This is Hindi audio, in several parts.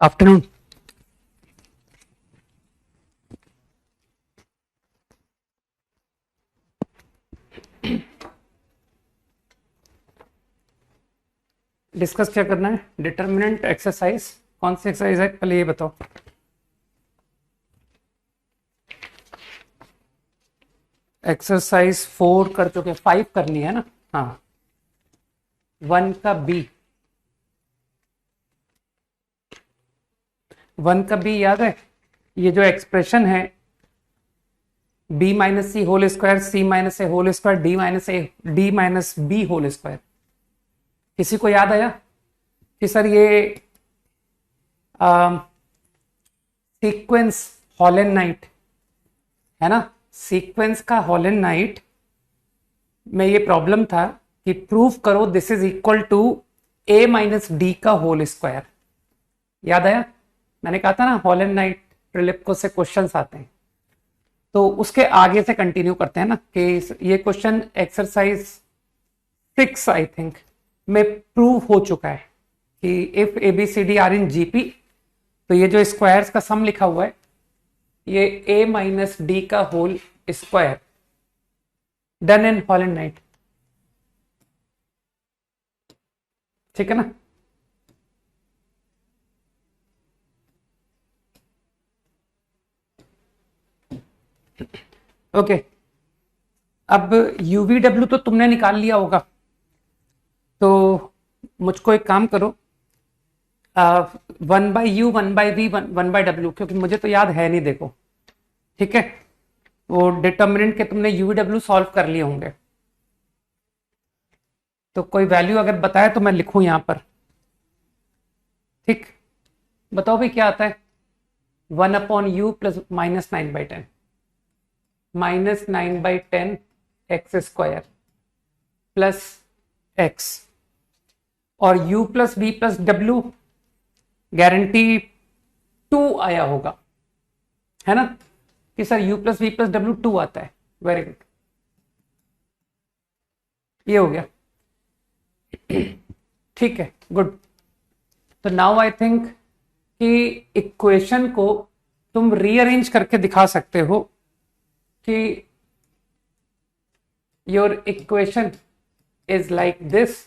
आफ्टरनून। डिस्कस क्या करना है? Determinant exercise. कौन सी एक्सरसाइज है पहले ये बताओ। एक्सरसाइज 4 कर चुके, 5 करनी है ना। हाँ, 1 का बी, 1 का बी याद है? ये जो एक्सप्रेशन है b minus c whole square, c minus a whole square, d minus b whole square. किसी को याद आया कि सर ये सीक्वेंस हॉलन-नाइट है ना? सीक्वेंस का हॉलन-नाइट में ये प्रॉब्लम था कि प्रूव करो this is equal to a minus d का होल स्क्वायर। याद आया? मैंने कहा था ना हॉलन-नाइट प्रिलिप्को से क्वेश्चंस आते हैं, तो उसके आगे से कंटिन्यू करते हैं ना कि ये क्वेश्चन एक्सरसाइज 6 आई थिंक में प्रूव हो चुका है कि if ABCD are in GP, तो ये जो स्क्वायर्स का सम लिखा हुआ है ये a माइनस डी का होल स्क्वायर डन इन हॉलन-नाइट। ठीक है ना? ओके, अब UVW तो तुमने निकाल लिया होगा, तो मुझको एक काम करो, 1/U 1/V 1/W, क्योंकि मुझे तो याद है नहीं, देखो ठीक है। वो डिटर्मिनेंट के तुमने UVW सॉल्व कर लिए होंगे, तो कोई वैल्यू अगर बताए तो मैं लिखूं यहां पर। ठीक, बताओ भाई क्या आता है? 1/U plus -9/10 -9/10 x square plus x, और U plus V plus W guarantee 2 आया होगा, है ना? कि sir U plus V plus W 2 आता है। वेरी गुड, ये हो गया। ठीक है, गुड। तो नाउ आई थिंक कि इक्वेशन को तुम रीअरेंज करके दिखा सकते हो कि your equation is like this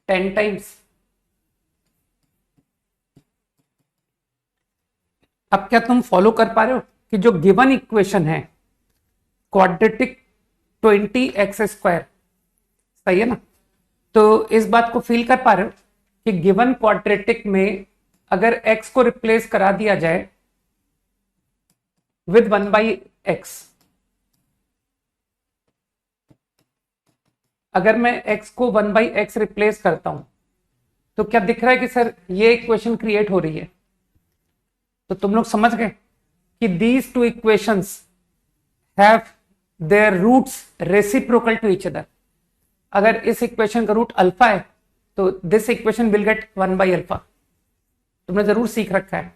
10 times. अब क्या तुम फॉलो कर पा रहे हो कि जो गिवन इक्वेशन है क्वाड्रेटिक 20x स्क्वायर, सही है ना? तो इस बात को फील कर पा रहे हो कि गिवन क्वाड्रेटिक में अगर x को रिप्लेस करा दिया जाए विद 1/x, अगर मैं x को 1/x रिप्लेस करता हूं तो क्या दिख रहा है कि सर ये इक्वेशन क्रिएट हो रही है। तो तुम लोग समझ गए कि these two equations have their roots reciprocal to each other. अगर इस इक्वेशन का रूट अल्फा है तो दिस इक्वेशन विल गेट 1/अल्फा। तुमने जरूर सीख रखा है।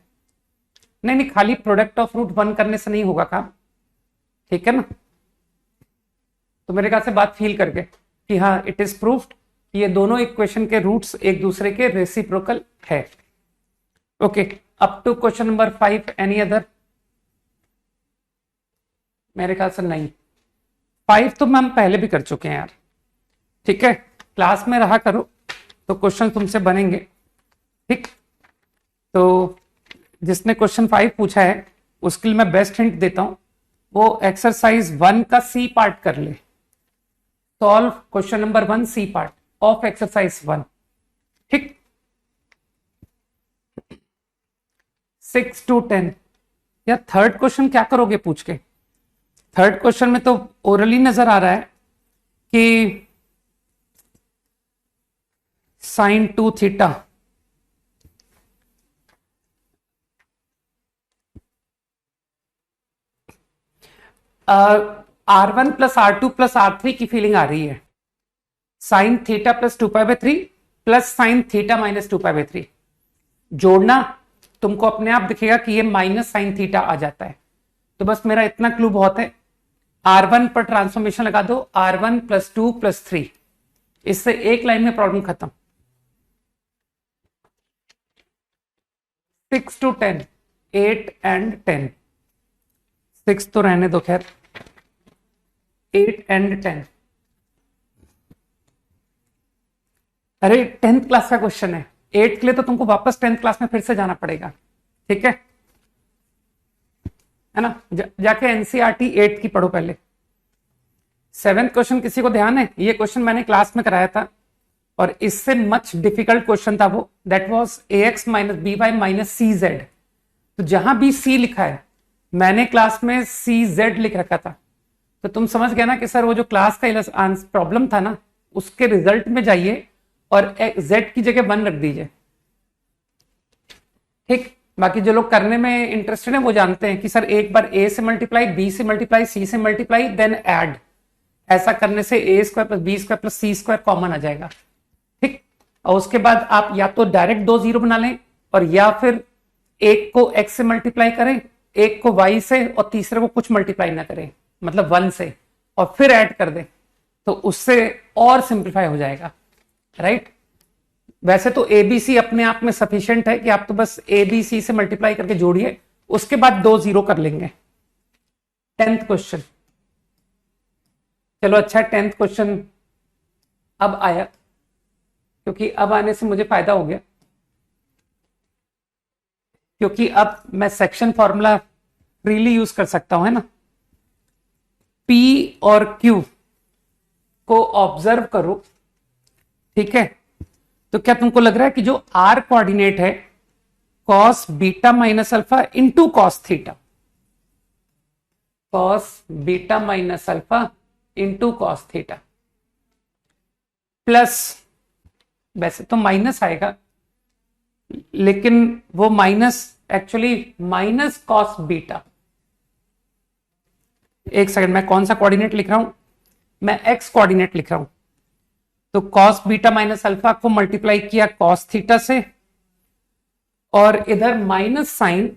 नहीं, खाली प्रोडक्ट ऑफ रूट 1 करने से नहीं होगा काम, ठीक है ना? तो मेरे ख्याल से बात फील करके कि हाँ इट इज प्रूव्ड ये दोनों इक्वेशन के रूट्स एक दूसरे के रेसिप्रोकल है। Okay, up to question number 5 any other? मेरे ख्याल से नहीं। 5 तो हम पहले भी कर चुके हैं यार, ठीक है? क्लास में रहा करो तो क्वेश्चन तुमसे बनेंगे, ठीक? तो जिसने क्वेश्चन 5 पूछा है उसके लिए मैं बेस्ट हिंट देता हूं, वो एक्सरसाइज 1 का सी पार्ट कर ले। Solve question number 1 C part of exercise 1, ठीक? 6 to 10। या थर्ड क्वेश्चन क्या करोगे पूछ के? थर्ड क्वेश्चन में तो ओरली नजर आ रहा है कि sin 2 theta R1 plus R2 plus R3 की फीलिंग आ रही है। Sine theta plus 2π/3 plus sine theta minus 2π/3 जोड़ना तुमको अपने आप दिखेगा कि ये माइनस साइन थीटा आ जाता है। तो बस मेरा इतना क्लू बहुत है, R1 पर ट्रांसफॉर्मेशन लगा दो, R1 प्लस 2 प्लस 3, इससे एक लाइन में प्रॉब्लम खत्म। 6 to 10, 8 and 10, 6 तो रहने दो खैर, 8 and 10। अरे 10th क्लास का क्वेश्चन है, 8 के लिए तो तुमको वापस 10th क्लास में फिर से जाना पड़ेगा, ठीक है ना? जाके एनसीईआरटी 8 की पढ़ो पहले। 7th क्वेश्चन किसी को ध्यान है? ये क्वेश्चन मैंने क्लास में कराया था और इससे मच डिफिकल्ट क्वेश्चन था वो, that was ax minus b y minus c z. तो जहां भी सी लिखा है मैंने क्लास में सी जेड लिख रखा था, तो तुम समझ गए ना कि सर वो जो क्लास का प्रॉब्लम था ना उसके रिजल्ट में जाइए और जेड की जगह 1 रख दीजिए, ठीक। बाकी जो लोग करने में इंटरेस्टेड है वो जानते हैं कि सर एक बार ए से मल्टीप्लाई, बी से मल्टीप्लाई, सी से मल्टीप्लाई, देन ऐड, ऐसा करने से a square plus b square plus c square common आ जाएगा, ठीक। और उसके बाद आप या तो डायरेक्ट 2 जीरो बना लें और या फिर एक को x से मल्टीप्लाई करें, एक को y से और तीसरे को कुछ मल्टीप्लाई ना करें, मतलब 1 से, और फिर ऐड कर दें, तो उससे और सिंप्लीफाई हो जाएगा, राइट। वैसे तो ABC अपने आप में सफिशिएंट है कि आप तो बस ABC से मल्टीप्लाई करके जोड़िए, उसके बाद 2 जीरो कर लेंगे। 10th क्वेश्चन, चलो अच्छा 10th क्वेश्चन अब आया, क्योंकि अब आने से मुझे फायदा हो गया, क्योंकि अब मैं सेक्शन फॉर्मूला फ्रीली यूज कर सकता हूं, है ना। P और Q को ऑब्जर्व करो, ठीक है। तो क्या तुमको लग रहा है कि जो R कोऑर्डिनेट है cos beta minus alpha into cos theta, cos beta minus alpha into cos theta, plus, वैसे तो माइनस आएगा लेकिन वो minus actually minus cos beta. एक सेकंड, मैं कौन सा कोऑर्डिनेट लिख रहा हूं? मैं एक्स कोऑर्डिनेट लिख रहा हूं। तो कॉस बीटा माइनस अल्फा को मल्टीप्लाई किया कॉस थीटा से, और इधर माइनस साइन,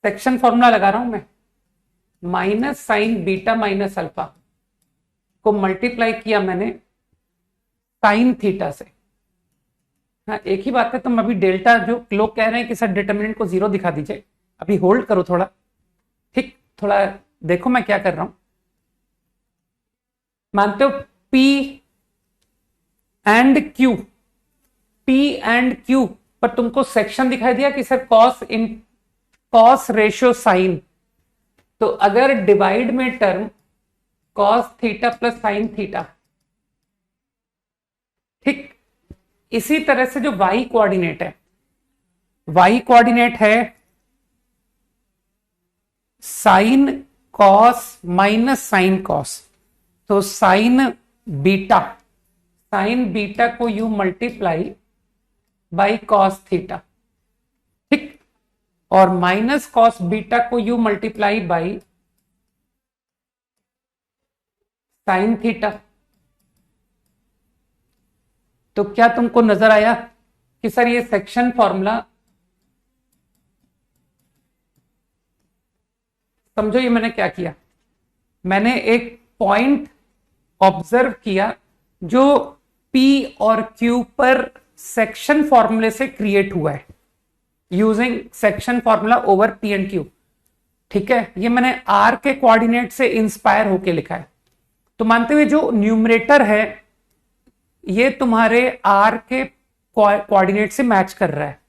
सेक्शन फॉर्मूला लगा रहा हूं मैं, minus sign beta minus alpha को मल्टीप्लाई किया मैंने साइन थीटा से। हाँ एक ही बात है, तुम अभी डेल्टा, जो लोग कह रहे हैं कि सर डिटर्मिनेंट को 0 दिखा दीजिए, अभी होल्ड करो थोड़ा, ठीक, थोड़ा देखो मैं क्या कर रहा हूं। मानते हो P and Q, P and Q पर तुमको सेक्शन दिखाई दिया कि सर कॉस रेशियो साइन, तो अगर डिवाइड में term cos theta plus sine theta, ठीक। इसी तरह से जो y कोऑर्डिनेट है, y कोऑर्डिनेट है sine cos minus sine cos, तो साइन बीटा को you multiply by cos theta, ठीक, और माइनस कॉस बीटा को you multiply by sine theta. तो क्या तुमको नजर आया कि सर ये सेक्शन फॉर्मूला, समझो ये मैंने क्या किया, मैंने एक पॉइंट ऑब्जर्व किया जो P और Q पर सेक्शन फॉर्मूले से क्रिएट हुआ है, using section formula over P and Q, ठीक है। ये मैंने R के कोऑर्डिनेट से इंस्पायर होके लिखा है। तो मानते हुए जो न्यूमरेटर है ये तुम्हारे R के कोऑर्डिनेट से मैच कर रहा है,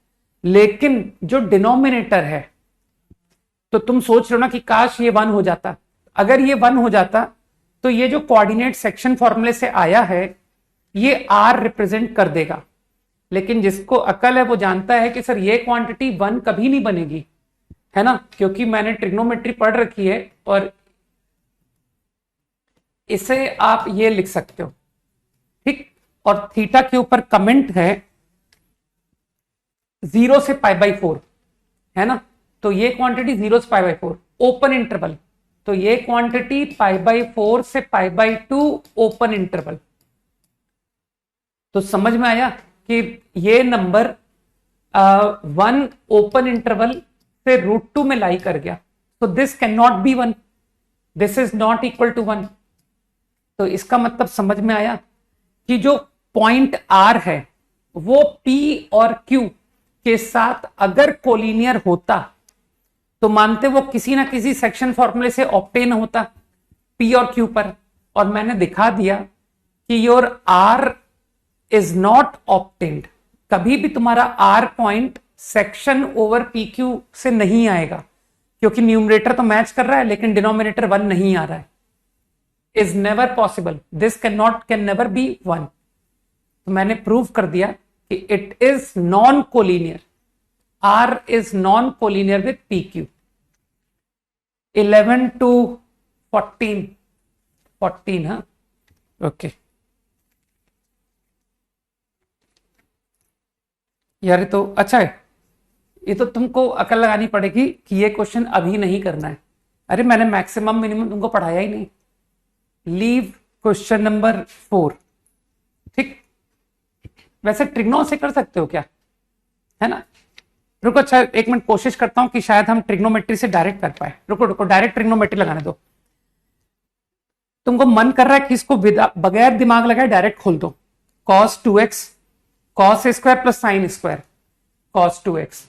लेकिन जो डिनोमिनेटर है, तो तुम सोच रहे हो ना कि काश ये 1 हो जाता। अगर ये 1 हो जाता तो ये जो कोऑर्डिनेट सेक्शन फॉर्मूले से आया है ये R रिप्रेजेंट कर देगा, लेकिन जिसको अकल है वो जानता है कि सर ये क्वांटिटी 1 कभी नहीं बनेगी, है ना, क्योंकि मैंने ट्रिग्नोमेट्री पढ़ रखी है। और इसे आप ये लिख सकते हो, ठीक। और थीटा के ऊपर कमेंट है 0 से π/4, है ना, तो ये क्वांटिटी 0 से π/4 ओपन इंटरवल, तो ये क्वांटिटी π/4 से π/2 ओपन इंटरवल। तो समझ में आया कि ये नंबर 1 ओपन इंटरवल से √2 में लाई कर गया, तो this can not be 1, this is not equal to 1। तो इसका मतलब समझ में आया कि जो पॉइंट R है वो P और Q के साथ अगर कोलिनियर होता तो मानते वो किसी ना किसी सेक्शन फॉर्मूले से ऑप्टेन होता पी और क्यू पर, और मैंने दिखा दिया कि your R is not obtained. कभी भी तुम्हारा R point section over P Q से नहीं आएगा, क्योंकि न्यूमरेटर तो मैच कर रहा है लेकिन डिनोमिनेटर 1 नहीं आ रहा है। Is never possible, this can never be 1। तो मैंने प्रूव कर दिया कि it is non collinear, R is non collinear with P Q. 11 to 14, 14, हाँ, ओके। यार ये तो अच्छा है, ये तो तुमको अकल लगानी पड़ेगी कि ये क्वेश्चन अभी नहीं करना है। अरे मैंने मैक्सिमम मिनिमम तुमको पढ़ाया ही नहीं। लीव क्वेश्चन नंबर 4, ठीक। वैसे ट्रिग्नो से कर सकते हो क्या, है ना? रुको, अच्छा एक मिनट कोशिश करता हूं कि शायद हम ट्रिग्नोमेट्री से डायरेक्ट कर पाए। रुको रुको, डायरेक्ट ट्रिग्नोमेट्री लगाने दो। तुमको मन कर रहा है कि इसको बगैर दिमाग लगाए डायरेक्ट खोल दो। cos 2x cos square plus sine square cos 2x,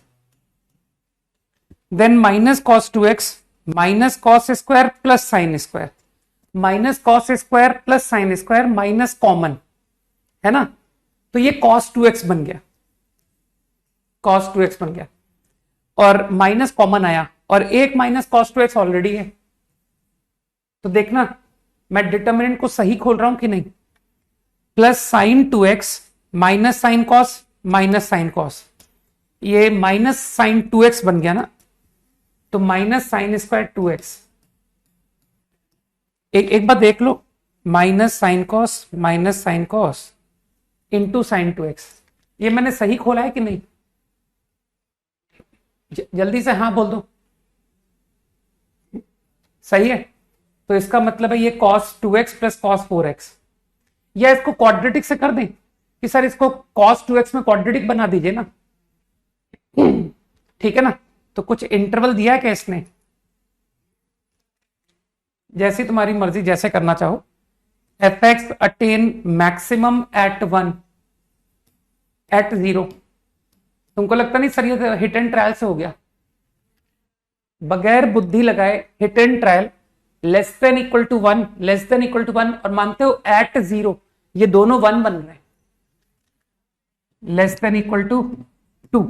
then minus cos 2x minus cos square plus sine square, minus cos square plus sine square minus common, है ना? तो ये cos 2x बन गया, cos 2x बन गया, और माइनस कॉमन आया, और एक माइनस cos 2x ऑलरेडी है। तो देखना मैं डिटर्मिनेंट को सही खोल रहा हूं कि नहीं। Plus sign 2x minus sine cos minus sine cos, ये माइनस साइन 2x बन गया ना, तो माइनस साइन स्क्वायर 2x। एक बार देख लो, minus sine cos into sine 2x, ये मैंने सही खोला है कि नहीं? जल्दी से हाँ बोल दो, सही है। तो इसका मतलब है ये cos 2x plus cos 4x, या इसको क्वाड्रेटिक से कर दें कि सर इसको cos 2x में क्वाड्रेटिक बना दीजिए ना, ठीक है ना? तो कुछ इंटरवल दिया है क्या इसने? जैसी तुम्हारी मर्जी, जैसे करना चाहो। fx attain maximum at 1 at 0। तुमको लगता नहीं सर ये हिट एंड ट्रायल से हो गया? बगैर बुद्धि लगाए hit and trial, less than equal to 1, less than equal to 1, और मानते हो एट 0, ये दोनों 1 बन रहे हैं, लेस देन इक्वल टू 2,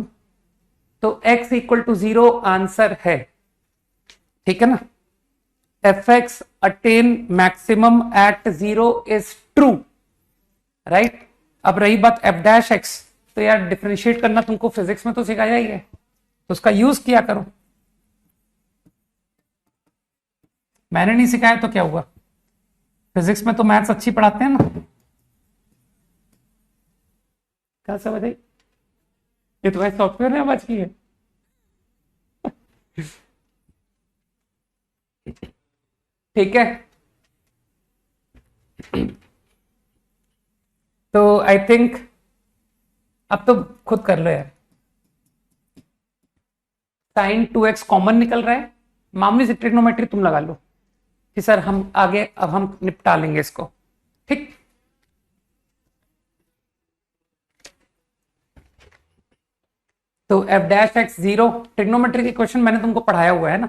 तो x इक्वल टू 0 आंसर है, ठीक है ना? fx attain maximum at 0 is true, right. अब रही बात f डैश x, तो यार डिफरेंशिएट करना तुमको फिजिक्स में तो सिखाया ही है, तो उसका यूज किया करो। मैंने नहीं सिखाया तो क्या हुआ, फिजिक्स में तो मैथ्स अच्छी पढ़ाते हैं ना। क्या समझ आई? ये तुम्हारे सॉफ्टवेयर ने आवाज की है। ठीक है, तो आई थिंक अब तो खुद कर लो यार। साइन 2x कॉमन निकल रहा है, मामूली सी ट्रिग्नोमेट्री तुम लगा लो कि सर हम आगे अब हम निपटा लेंगे इसको, ठीक। तो f डैश एक्स 0, ट्रिग्नोमेट्री के क्वेश्चन मैंने तुमको पढ़ाया हुआ है ना,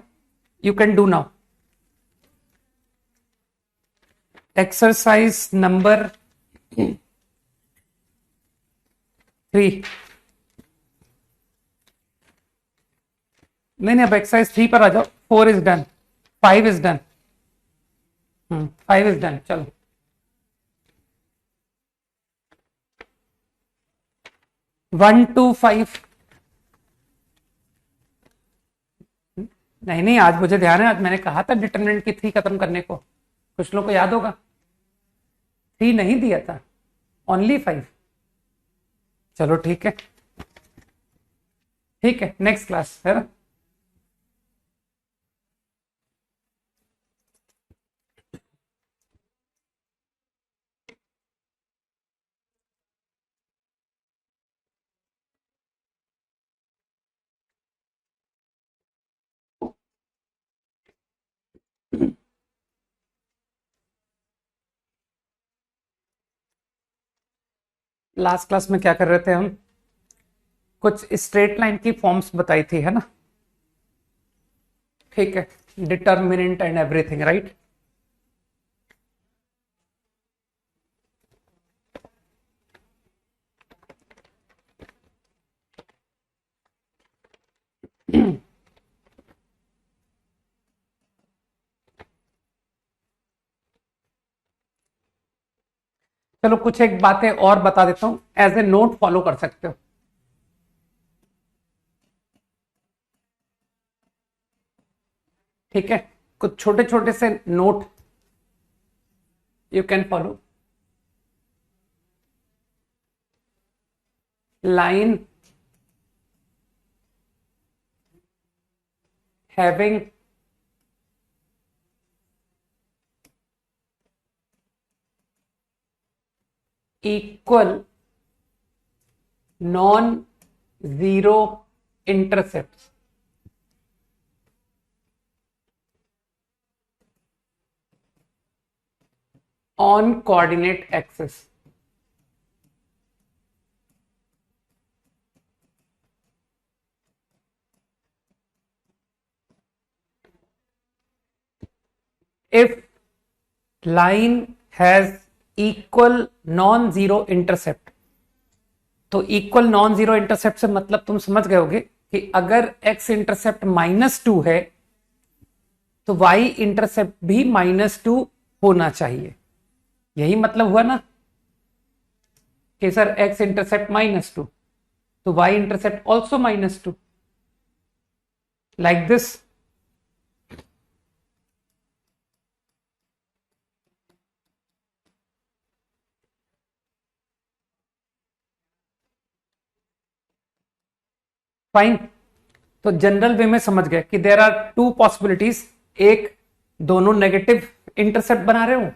you can do now. Exercise number 3, नहीं अब एक्सरसाइज 3 पर आ जाओ। 4 is done, 5 is done, 5 is done, चलो। वन टू 5, नहीं आज मुझे ध्यान है, आज मैंने कहा था डिटरमिनेंट की 3 खत्म करने को, कुछ लोगों को याद होगा। 3 नहीं दिया था, ओनली 5। चलो ठीक है, ठीक है, नेक्स्ट क्लास है ना। लास्ट क्लास में क्या कर रहे थे हम? कुछ स्ट्रेट लाइन की फॉर्म्स बताई थी, है ना? ठीक है, डिटर्मिनेंट एंड एवरीथिंग, राइट? चलो कुछ एक बातें और बता देता हूं, एज ए नोट फॉलो कर सकते हो। ठीक है, कुछ छोटे छोटे से note you can follow. Line having equal non-zero intercepts on coordinate axis. If line has equal non-zero intercept, तो इक्वल नॉन जीरो इंटरसेप्ट से मतलब तुम समझ गए होगे कि अगर x इंटरसेप्ट -2 है तो y इंटरसेप्ट भी -2 होना चाहिए। यही मतलब हुआ ना कि सर x इंटरसेप्ट -2 तो y intercept also -2, like this. Fine, तो जनरल वे में समझ गए कि देर आर टू पॉसिबिलिटीज, एक दोनों नेगेटिव इंटरसेप्ट बना रहे हो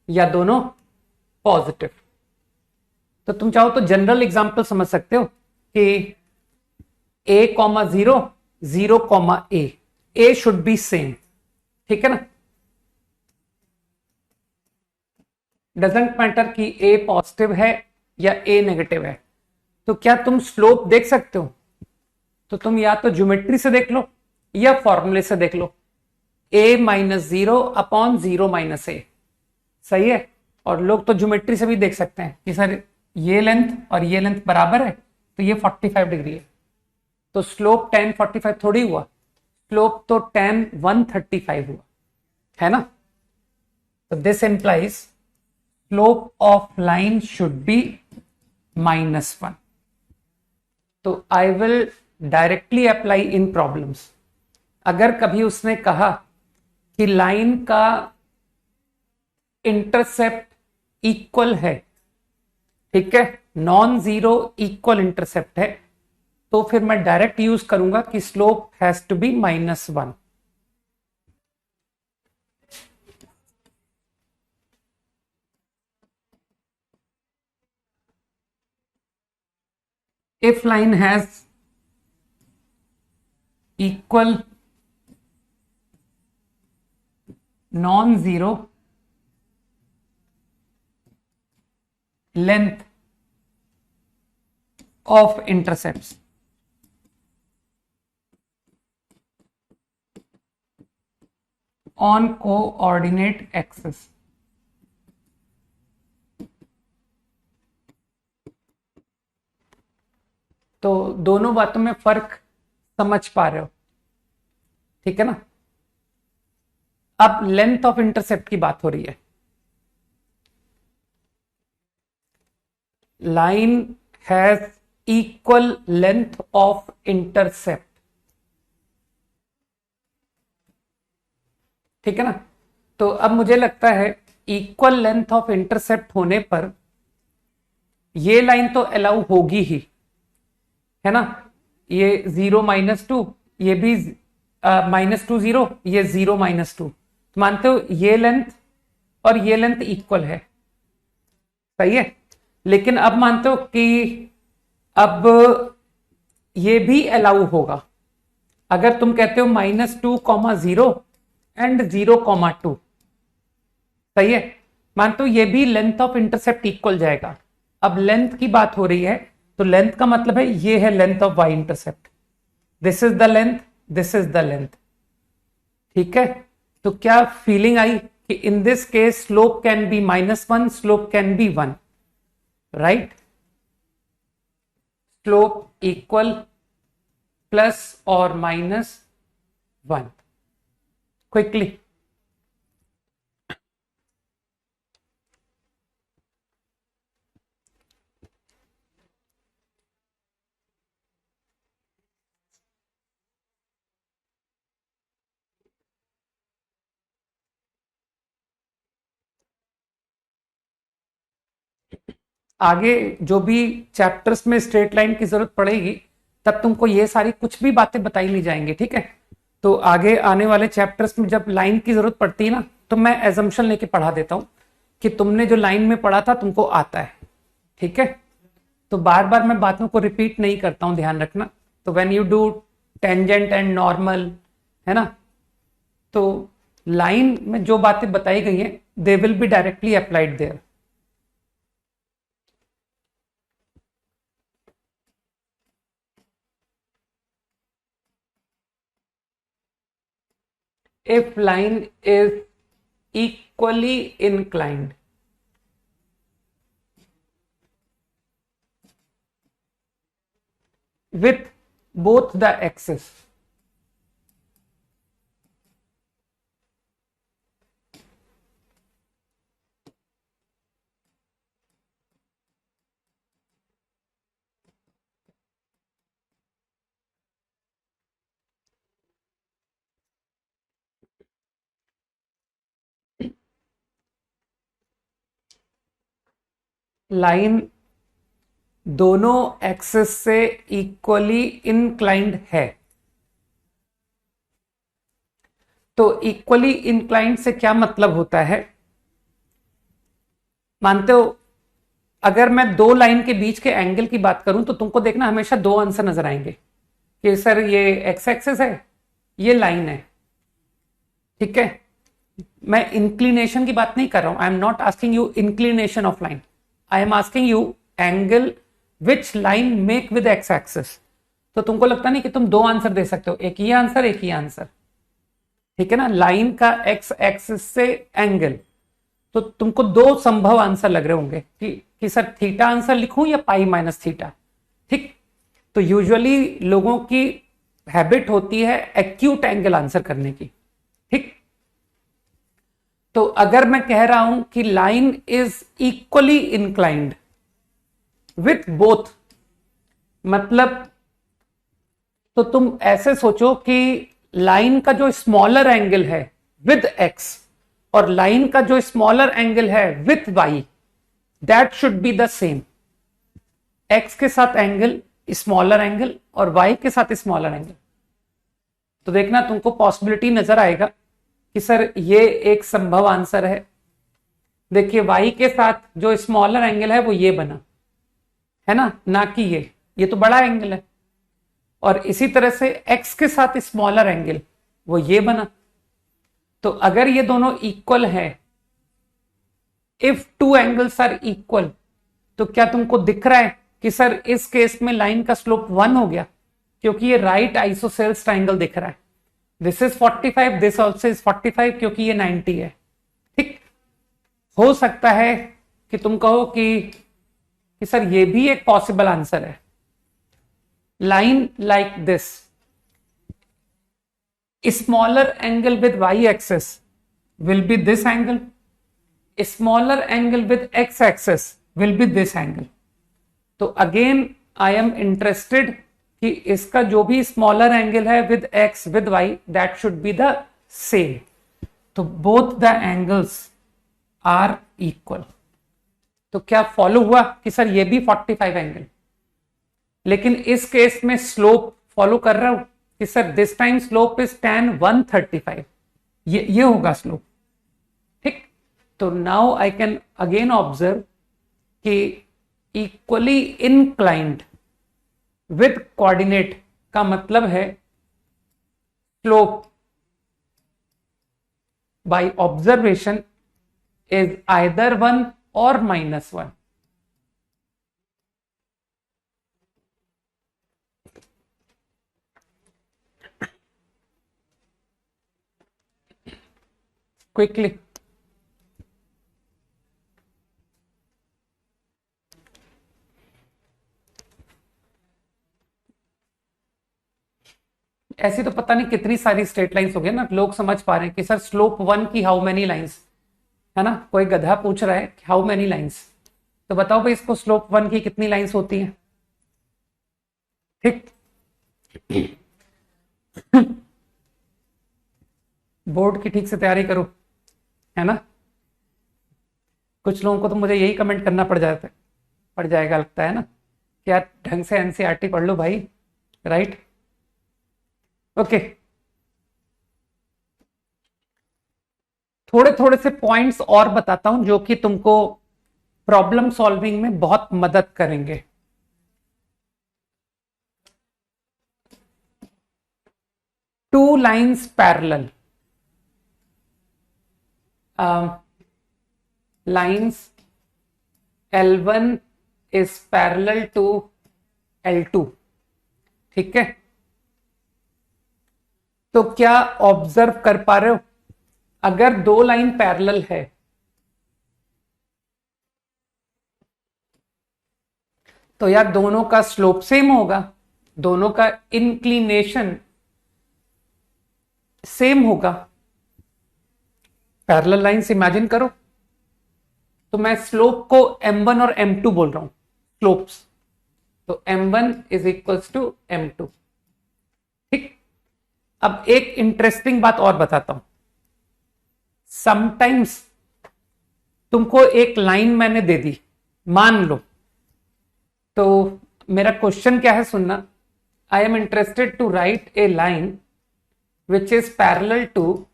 या दोनों पॉजिटिव। तो तुम चाहो तो जनरल एग्जांपल समझ सकते हो कि a, 0, 0, a should be same, ठीक है ना? डजेंट मैटर कि a पॉजिटिव है या a नेगेटिव है। तो क्या तुम स्लोप देख सकते हो? तो तुम या तो ज्योमेट्री से देख लो या फॉर्मूले से देख लो, a -0 अपॉन 0 - a, सही है। और लोग तो ज्योमेट्री से भी देख सकते हैं कि सर ये लेंथ और ये लेंथ बराबर है तो ये 45 डिग्री है, तो स्लोप tan 45 थोड़ी हुआ, स्लोप तो tan 135 हुआ, है ना? तो this implies slope of line should be -1। तो I will directly apply in problems. अगर कभी उसने कहा कि लाइन का इंटरसेप्ट इक्वल है, ठीक है, नॉन जीरो इक्वल इंटरसेप्ट है, तो फिर मैं डायरेक्ट यूज करूंगा कि slope has to be -1। if line has equal non-zero length of intercepts on coordinate axis, तो दोनों बातों में फर्क समझ पा रहे हो, ठीक है ना? अब लेंथ ऑफ इंटरसेप्ट की बात हो रही है। Line has equal length of intercept, ठीक है ना? तो अब मुझे लगता है इक्वल लेंथ ऑफ इंटरसेप्ट होने पर ये लाइन तो अलाउ होगी ही, है ना? ये 0 -2, ये भी -2 0, ये 0 -2, तो मानते हो ये लेंथ और ये लेंथ इक्वल है, सही है। लेकिन अब मानते हो कि अब ये भी अलाउ होगा अगर तुम कहते हो -2, 0 एंड 0, 2, सही है। मानते हो ये भी लेंथ ऑफ इंटरसेप्ट इक्वल जाएगा। अब लेंथ की बात हो रही है तो लेंथ का मतलब है ये है length of y intercept, this is the length, this is the length. ठीक है, तो क्या फीलिंग आई कि in this case slope can be -1, slope can be 1, right? Slope equal plus और -1 क्विकली। आगे जो भी चैप्टर्स में स्ट्रेट लाइन की जरूरत पड़ेगी तब तुमको ये सारी कुछ भी बातें बताई नहीं जाएंगी, ठीक है? तो आगे आने वाले चैप्टर्स में जब लाइन की जरूरत पड़ती है ना, तो मैं एजम्पशन लेके पढ़ा देता हूं कि तुमने जो लाइन में पढ़ा था तुमको आता है, ठीक है? तो बार बार मैं बातों को रिपीट नहीं करता हूं, ध्यान रखना। तो when you do tangent and normal, है ना, तो लाइन में जो बातें बताई गई हैं they will be directly applied there. If line is equally inclined, with both the axes, line दोनों एक्सिस से इक्वली इंक्लाइंड है। तो इक्वली इंक्लाइंड से क्या मतलब होता है? मानते हो अगर मैं दो लाइन के बीच के एंगल की बात करूं तो तुमको देखना हमेशा दो आंसर नजर आएंगे कि सर ये एक्स एक्सिस है, ये लाइन है, ठीक है? मैं इंक्लिनेशन की बात नहीं कर रहा हूं। I am not asking you inclination of line, I am asking you angle which line make with x axis. तो तुमको लगता नहीं कि तुम दो आंसर दे सकते हो, एक ही आंसर एक ही आंसर, ठीक है ना? लाइन का एक्स एक्सिस से एंगल, तो तुमको दो संभव आंसर लग रहे होंगे कि सर थीटा आंसर लिखूं या पाई माइनस थीटा, ठीक? तो यूजुअली लोगों की हैबिट होती है एक्यूट एंगल आंसर करने की, ठीक? तो अगर मैं कह रहा हूं कि line is equally inclined with both, मतलब तो तुम ऐसे सोचो कि लाइन का जो स्मॉलर एंगल है विद एक्स और लाइन का जो स्मॉलर एंगल है with y, that should be the same. X के साथ एंगल स्मॉलर एंगल और वाई के साथ स्मॉलर एंगल। तो देखना तुमको पॉसिबिलिटी नजर आएगा कि सर ये एक संभव आंसर है। देखिए वाई के साथ जो स्मॉलर एंगल है वो ये बना है ना कि ये तो बड़ा एंगल है। और इसी तरह से एक्स के साथ स्मॉलर एंगल वो ये बना। तो अगर ये दोनों इक्वल है, if two angles are equal, तो क्या तुमको दिख रहा है कि सर इस केस में लाइन का स्लोप 1 हो गया क्योंकि ये राइट आइसोसेल्स ट्राइंगल दिख रहा है। This is 45, this also is 45 क्योंकि ये 90 है, ठीक? हो सकता है कि तुम कहो कि सर ये भी एक पॉसिबल आंसर है। Line like this, smaller angle with y axis will be this angle, smaller angle with x axis will be this angle। तो अगेन आई एम इंटरेस्टेड कि इसका जो भी स्मॉलर एंगल है with x with y that should be the same. तो both the angles are equal. तो क्या फॉलो हुआ कि सर ये भी 45 एंगल, लेकिन इस केस में स्लोप फॉलो कर रहा हूं कि sir this time slope is tan 135, ये होगा स्लोप, ठीक? तो now I can again observe कि इक्वली इनक्लाइंड विद कोऑर्डिनेट का मतलब है slope by observation is either 1 और -1। क्विकली। ऐसी तो पता नहीं कितनी सारी स्ट्रेट लाइंस हो गई ना, लोग समझ पा रहे हैं कि सर स्लोप 1 की हाउ मेनी लाइंस, है ना, कोई गधा पूछ रहा है हाउ मेनी लाइंस, तो बताओ भाई इसको स्लोप 1 की कितनी लाइंस होती है। ठीक, बोर्ड की ठीक से तैयारी करो, है ना। कुछ लोगों को तो मुझे यही कमेंट करना पड़ जाएगा लगता है ना, क्या ढंग से एनसीईआरटी पढ़ लो भाई, राइट। ओके, थोड़े थोड़े से पॉइंट्स और बताता हूं जो कि तुमको प्रॉब्लम सॉल्विंग में बहुत मदद करेंगे। Two lines parallel, lines L1 is parallel to L2, ठीक है। तो क्या ऑब्जर्व कर पा रहे हो, अगर दो लाइन पैरेलल है तो यार दोनों का स्लोप सेम होगा, दोनों का इंक्लिनेशन सेम होगा। पैरेलल लाइंस इमेजिन करो, तो मैं स्लोप को m1 और m2 बोल रहा हूं, स्लोप्स, तो m1 is equals to m2। ठीक, अब एक इंटरेस्टिंग बात और बताता हूं। समटाइम्स तुमको एक लाइन मैंने दे दी, मान लो, तो मेरा क्वेश्चन क्या है सुनना, I am interested to write a line which is parallel to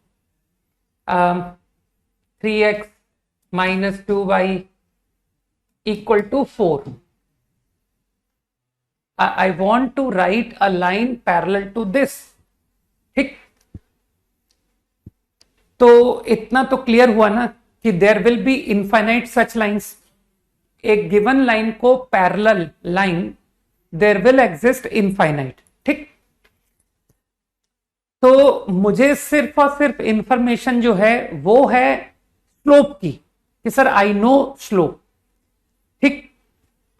3x minus 2y equal to 4. I want to write a line parallel to this. ठीक, तो इतना तो क्लियर हुआ ना कि there will be infinite such lines. एक गिवन लाइन को parallel line there will exist infinite. ठीक, तो मुझे सिर्फ और सिर्फ इंफॉर्मेशन जो है वो है स्लोप की, कि सर आई नो स्लोप। ठीक,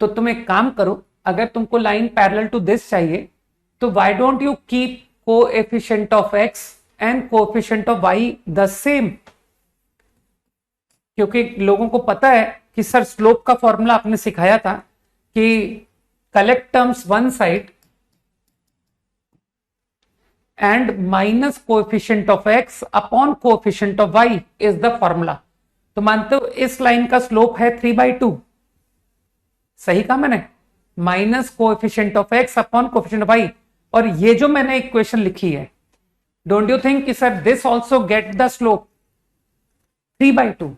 तो तुम एक काम करो, अगर तुमको लाइन पैरेलल टू दिस चाहिए तो why don't you keep coefficient of x and coefficient of y the same. क्योंकि लोगों को पता है कि सर स्लोप का फॉर्मूला आपने सिखाया था कि collect terms one side and minus coefficient of x upon coefficient of y is the formula. तो मानते हो इस लाइन का स्लोप है 3/2, सही कहा मैंने, minus coefficient of x upon coefficient of y। और ये जो मैंने इक्वेशन लिखी है, डोंट यू थिंक कि sir this also get the slope 3/2।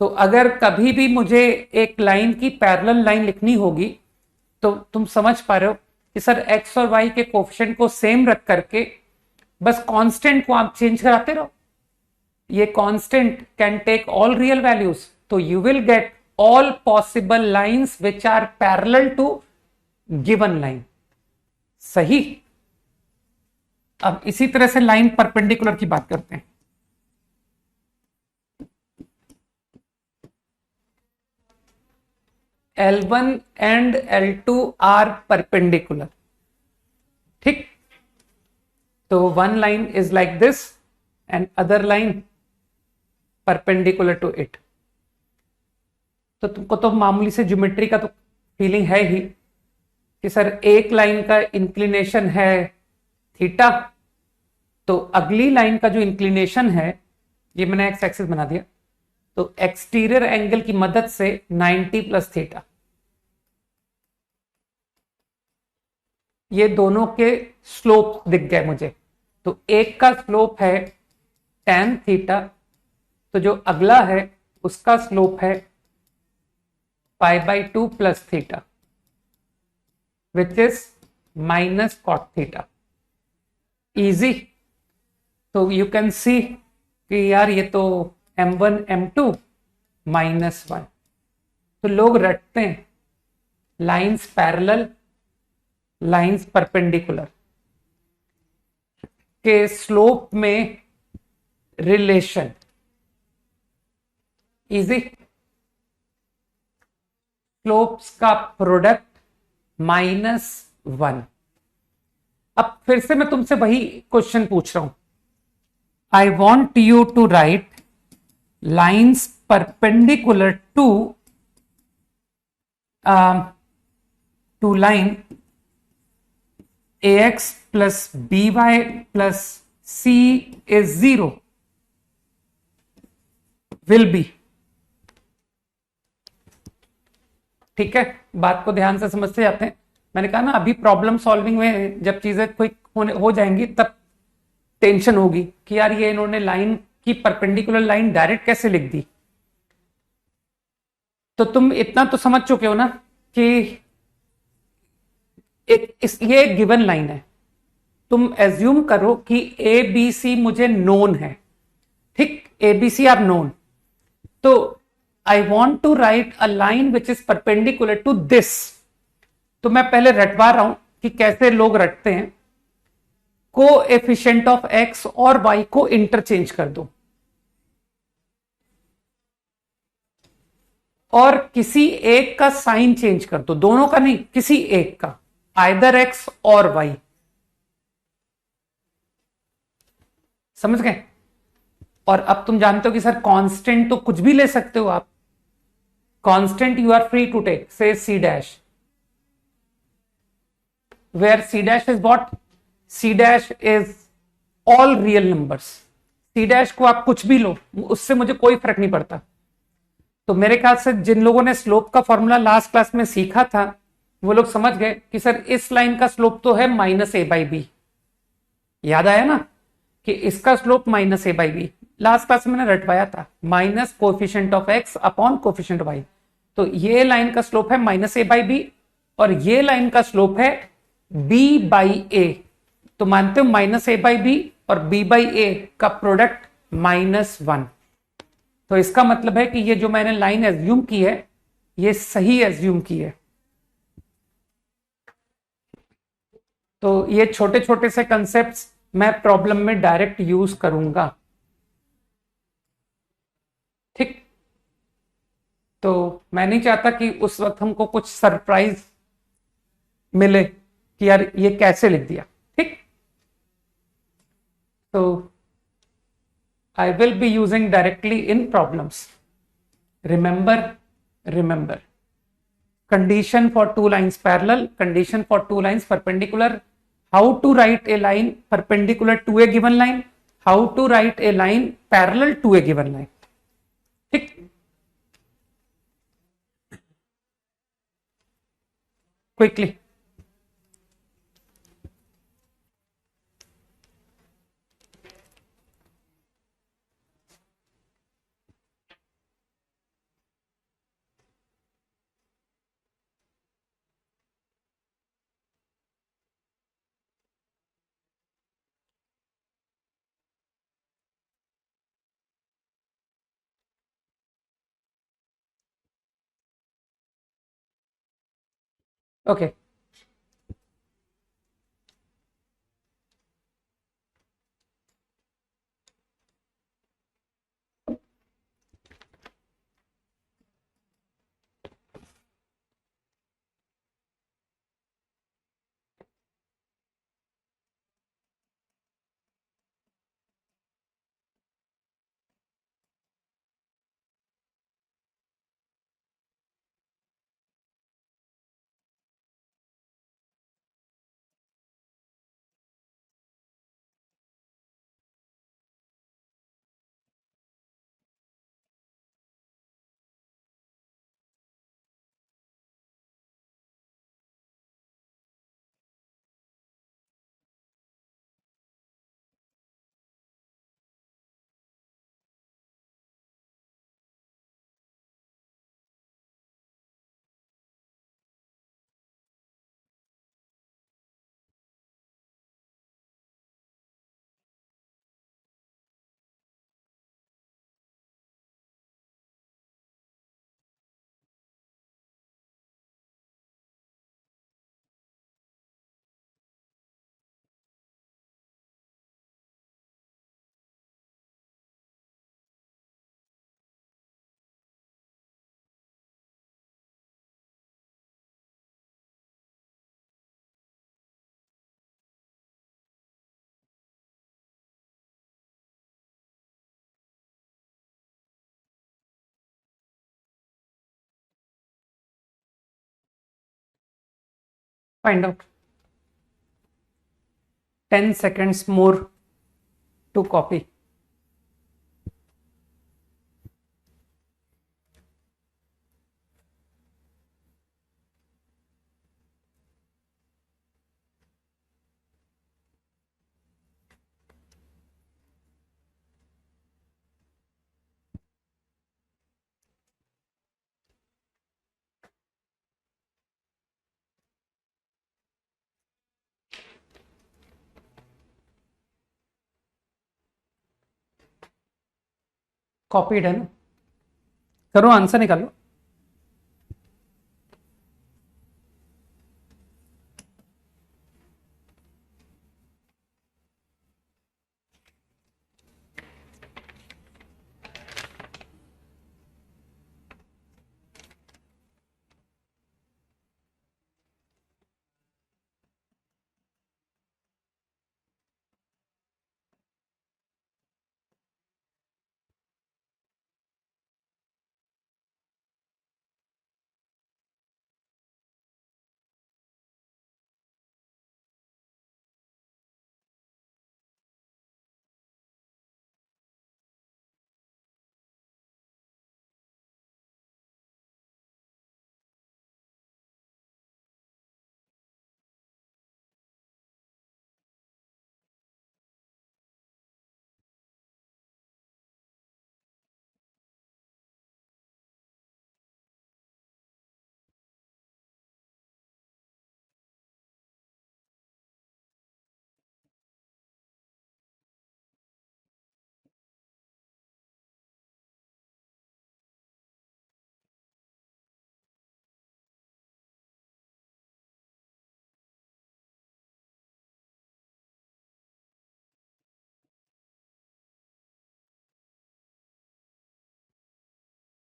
तो अगर कभी भी मुझे एक लाइन की पैरेलल लाइन लिखनी होगी तो तुम समझ पा रहे हो कि सर x और y के कोएफिशिएंट को सेम रख करके बस कांस्टेंट को आप चेंज कराते रहो। ये constant can take all real values, तो you will get all possible lines which are parallel to given line. सही, अब इसी तरह से लाइन परपेंडिकुलर की बात करते हैं। L1 and L2 are perpendicular। ठीक, तो one line is like this and other line perpendicular to it। तो तुमको तो मामूली से ज्योमेट्री का तो फीलिंग है ही कि सर एक लाइन का इंक्लिनेशन है थीटा, तो अगली लाइन का जो इंक्लिनेशन है, ये मैंने एक्स एक्सिस बना दिया, तो एक्सटीरियर एंगल की मदद से 90 प्लस थीटा, ये दोनों के स्लोप दिख गए मुझे। तो एक का स्लोप है tan थीटा, तो जो अगला है उसका स्लोप है π/2 plus theta which is minus cot theta. Easy, तो यू कैन सी कि यार ये तो m1 m2 -1। तो लोग रटते हैं लाइंस पैरेलल, लाइंस परपेंडिकुलर के स्लोप में रिलेशन, इजी। स्लोप्स का प्रोडक्ट -1। अब फिर से मैं तुमसे वही क्वेश्चन पूछ रहा हूं। I want you to write lines perpendicular to line ax plus by plus c is 0 will be। ठीक है, बात को ध्यान से समझते जाते हैं। मैंने कहा ना, अभी प्रॉब्लम सॉल्विंग में जब चीजें क्विक हो जाएंगी तब टेंशन होगी कि यार ये इन्होंने लाइन की परपेंडिकुलर लाइन डायरेक्ट कैसे लिख दी। तो तुम इतना तो समझ चुके हो ना कि ये एक गिवन लाइन है। तुम एज्यूम करो कि ए बी सी मुझे नोन है। ठीक, a B c are known. तो I want to write a line which is perpendicular to this. तो मैं पहले रटवा रहा हूं कि कैसे लोग रटते हैं। को एफिशिएंट ऑफ एक्स और वाई को इंटरचेंज कर दो और किसी एक का साइन चेंज कर दो, दोनों का नहीं, किसी एक का, आइदर एक्स और वाई। समझ गए? और अब तुम जानते हो कि सर कांस्टेंट तो कुछ भी ले सकते हो आप। Constant you are free to take, say c dash, where c dash is what? C dash is all real numbers. C dash को आप कुछ भी लो, उससे मुझे कोई फर्क नहीं पड़ता। तो मेरे ख्याल से जिन लोगों ने स्लोप का फॉर्मूला लास्ट क्लास में सीखा था वो लोग समझ गए कि सर इस लाइन का स्लोप तो है -a/b। याद आया ना कि इसका स्लोप -a/b। लास्ट क्लास में मैंने रटवाया था, minus coefficient of x upon coefficient y. तो ये लाइन का स्लोप है -a/b और ये लाइन का स्लोप है b/a। तो मानते हो -a/b और b/a का प्रोडक्ट -1। तो इसका मतलब है कि ये जो मैंने लाइन एज्यूम की है ये सही एज्यूम की है। तो ये छोटे छोटे से कंसेप्ट्स मैं प्रॉब्लम में डायरेक्ट यूज करूंगा। ठीक, तो मैं नहीं चाहता कि उस वक्त हमको कुछ सरप्राइज मिले कि यार ये कैसे लिख दिया। ठीक, तो I will be using directly in problems. Remember, condition for two lines parallel, condition for two lines perpendicular, how to write a line perpendicular to a given line, how to write a line parallel to a given line. ठीक, quickly. Okay, find out. 10 seconds more to copy. Copied है ना, करो आंसर निकालो.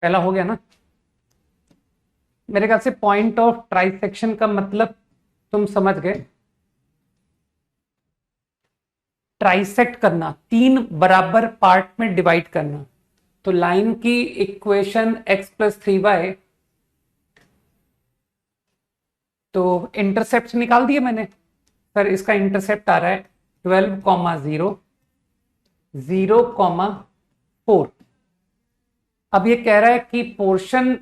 पहला हो गया ना. मेरे ख्याल से पॉइंट ऑफ ट्राइसेक्शन का मतलब तुम समझ गए. ट्राइसेक्ट करना, 3 बराबर पार्ट में डिवाइड करना. तो लाइन की इक्वेशन x+3y, तो इंटरसेप्ट निकाल दिए मैंने. सर इसका इंटरसेप्ट आ रहा है 12,0, 0,4. अब ये कह रहा है कि portion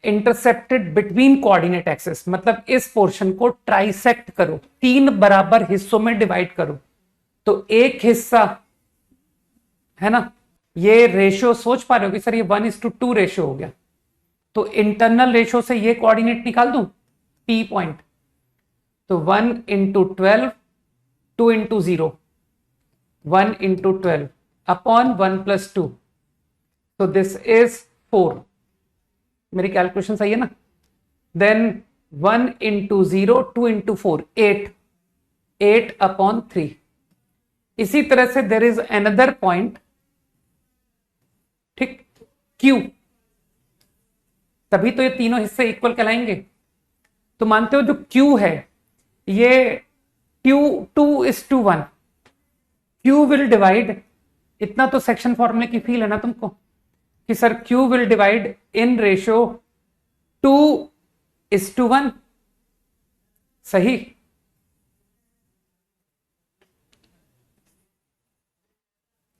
intercepted between coordinate axis, मतलब इस पोर्शन को ट्राइसेक्ट करो, 3 बराबर हिस्सों में डिवाइड करो. तो एक हिस्सा है ना, ये रेशियो सोच पा रहे हो कि सर ये 1:2 रेशियो हो गया. तो इंटरनल रेशियो से ये कोऑर्डिनेट निकाल दूं, P पॉइंट. तो 1 × 12, 2 × 0, 1 × 12 अपॉन 1+2. तो दिस इज 4. मेरी कैलकुलेशन सही है ना. Then 1 × 0, 2 × 4, 8, 8 upon 3. इसी तरह से देर इज अनदर पॉइंट, ठीक, Q. तभी तो ये तीनों हिस्से इक्वल कहलाएंगे. तो मानते हो जो Q है ये 2:1. Q विल डिवाइड, इतना तो सेक्शन फॉर्मूले की फील है ना तुमको कि sir Q will divide in ratio 2:1. सही.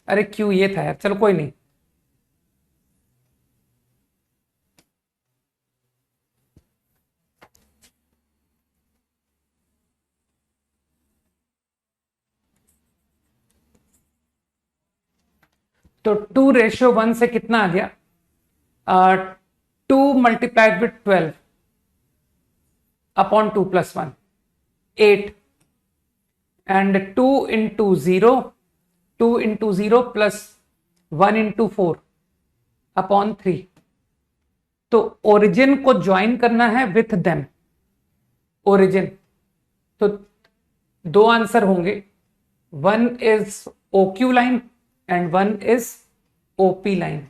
अरे Q ये था यार, चलो कोई नहीं. तो 2:1 से कितना आ गया, 2 × 12 अपॉन 2+1, 8. And 2 × 0, 2 × 0 plus 1 × 4 upon 3. तो ओरिजिन को ज्वाइन करना है विथ देम, ओरिजिन. तो 2 आंसर होंगे, 1 is OQ line and 1 is OP line.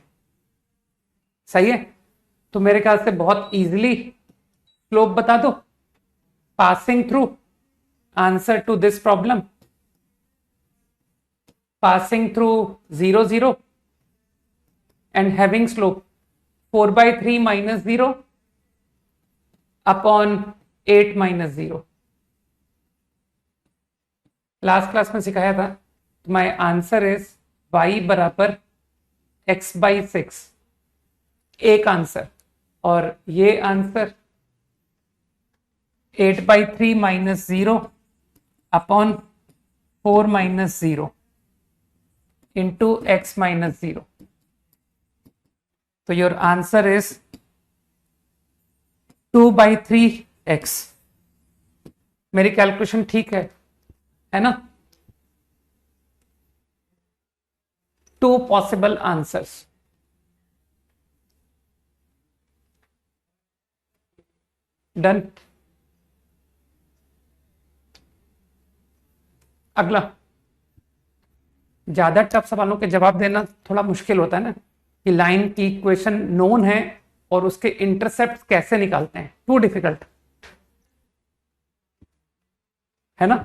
सही है. तो मेरे ख्याल से बहुत इजीली स्लोप बता दो. Passing through answer to this problem, passing through 0, 0 and having slope 4/3 - 0 upon 8 minus 0। Last class में सिखाया था, माई आंसर इज y बराबर x बाई 6, एक आंसर। और ये answer 8 by 3 minus 0 upon 4 minus 0 into x minus 0। तो your answer is 2 by 3x। मेरी कैलकुलेशन ठीक है ना? 2 पॉसिबल आंसर्स। डन। अगला, ज्यादा टफ सवालों के जवाब देना थोड़ा मुश्किल होता है ना, कि लाइन की इक्वेशन नोन है और उसके इंटरसेप्ट कैसे निकालते हैं, टू डिफिकल्ट है ना।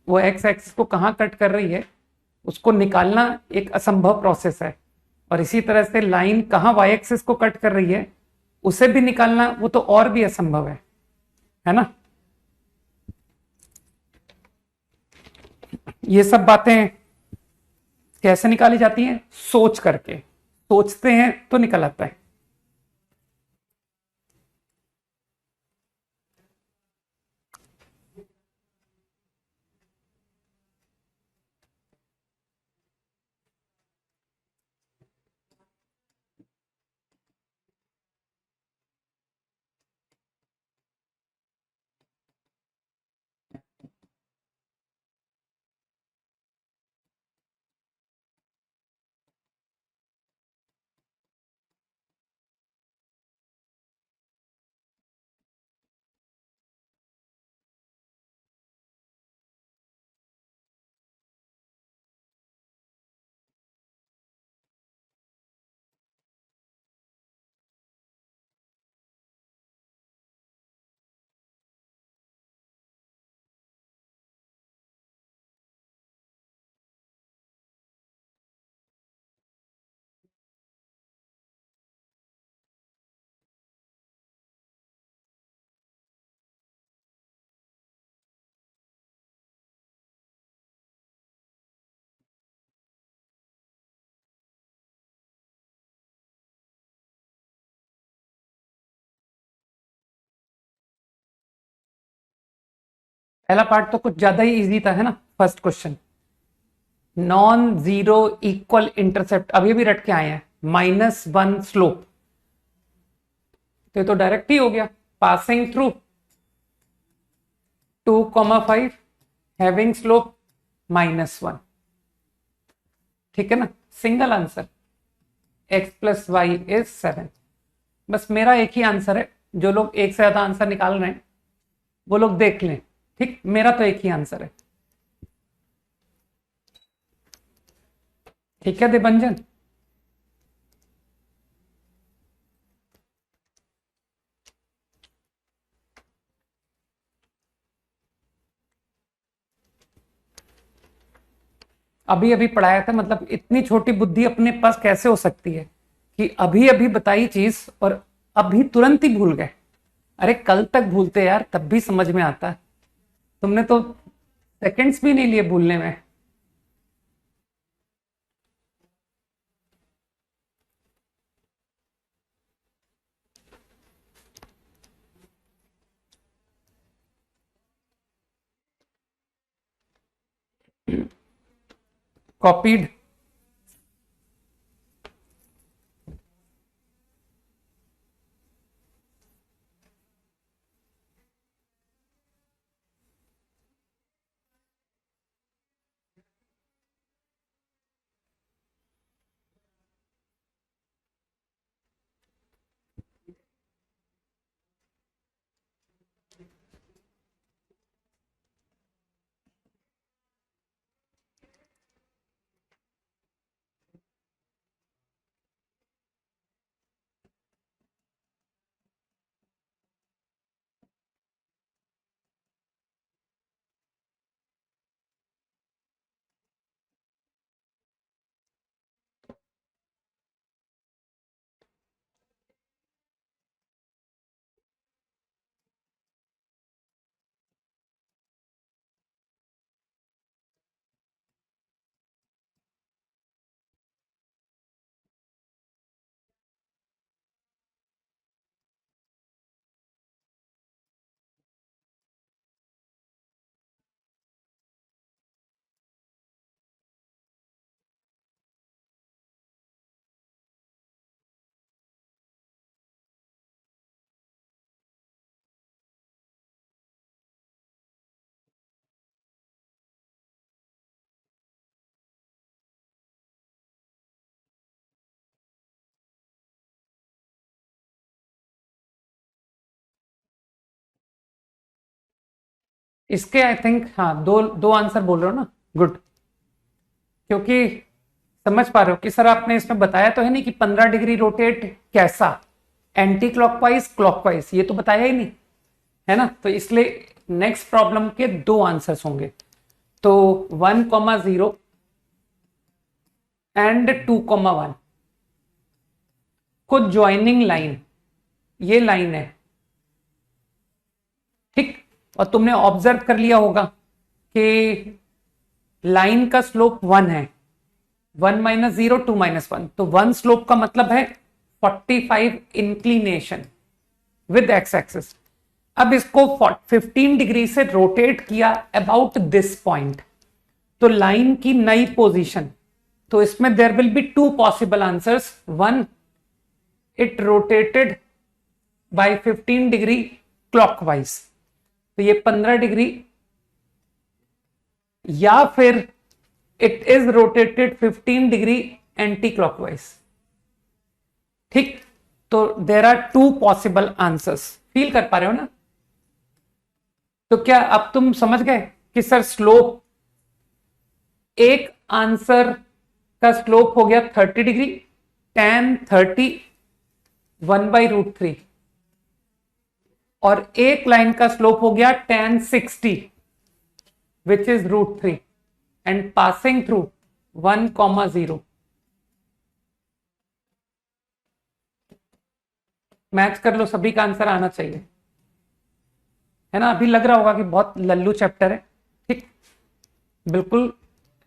वो एक्स एक्सिस को कहां कट कर रही है उसको निकालना एक असंभव प्रोसेस है, और इसी तरह से लाइन कहां वाई एक्सिस को कट कर रही है उसे भी निकालना, वो तो और भी असंभव है ना। ये सब बातें कैसे निकाली जाती हैं? सोच करके, सोचते हैं तो निकल आता है। पहला पार्ट तो कुछ ज्यादा ही इजी था, है ना। First question, non zero equal intercept, अभी भी रट के आए हैं, -1 स्लोप, तो ये तो डायरेक्ट ही हो गया, पासिंग थ्रू 2,5 हैविंग स्लोप -1। ठीक है ना, single answer, x plus y is 7। बस मेरा एक ही आंसर है, जो लोग एक से ज्यादा आंसर निकाल रहे हैं वो लोग देख लें। ठीक, मेरा तो एक ही आंसर है। ठीक है दिबंजन। अभी अभी पढ़ाया था, मतलब इतनी छोटी बुद्धि अपने पास कैसे हो सकती है कि अभी अभी बताई चीज और अभी तुरंत ही भूल गए। अरे कल तक भूलते यार, तब भी समझ में आता। तुमने तो सेकंड्स भी नहीं लिए भूलने में। कॉपीड। इसके आई थिंक हाँ दो दो आंसर बोल रहे हो ना, गुड। क्योंकि समझ पा रहे हो कि सर आपने इसमें बताया तो है नहीं कि 15 डिग्री रोटेट कैसा, एंटी क्लॉकवाइज क्लॉकवाइज, ये तो बताया ही नहीं है ना। तो इसलिए नेक्स्ट प्रॉब्लम के दो आंसर्स होंगे, तो 1,0 एंड 2,1 को ज्वाइनिंग लाइन, ये लाइन है ठीक। और तुमने ऑब्जर्व कर लिया होगा कि लाइन का स्लोप 1 है, 1 - 0 2 - 1, तो 1 स्लोप का मतलब है 45 इंक्लिनेशन विद एक्स एक्सिस। अब इसको 15 डिग्री से रोटेट किया अबाउट दिस पॉइंट, तो लाइन की नई पोजीशन, तो इसमें there will be two possible answers. One, it rotated by 15 degree clockwise, तो ये 15 डिग्री, या फिर it is rotated 15 degree anti clockwise. ठीक, तो there are two possible answers, feel कर पा रहे हो ना। तो क्या अब तुम समझ गए कि सर स्लोप, एक आंसर का स्लोप हो गया 30 डिग्री, tan 30 1/√3, और एक लाइन का स्लोप हो गया tan 60 which is √3 and passing through 1,0। Match कर लो, सभी का आंसर आना चाहिए, है ना। अभी लग रहा होगा कि बहुत लल्लू चैप्टर है, ठीक, बिल्कुल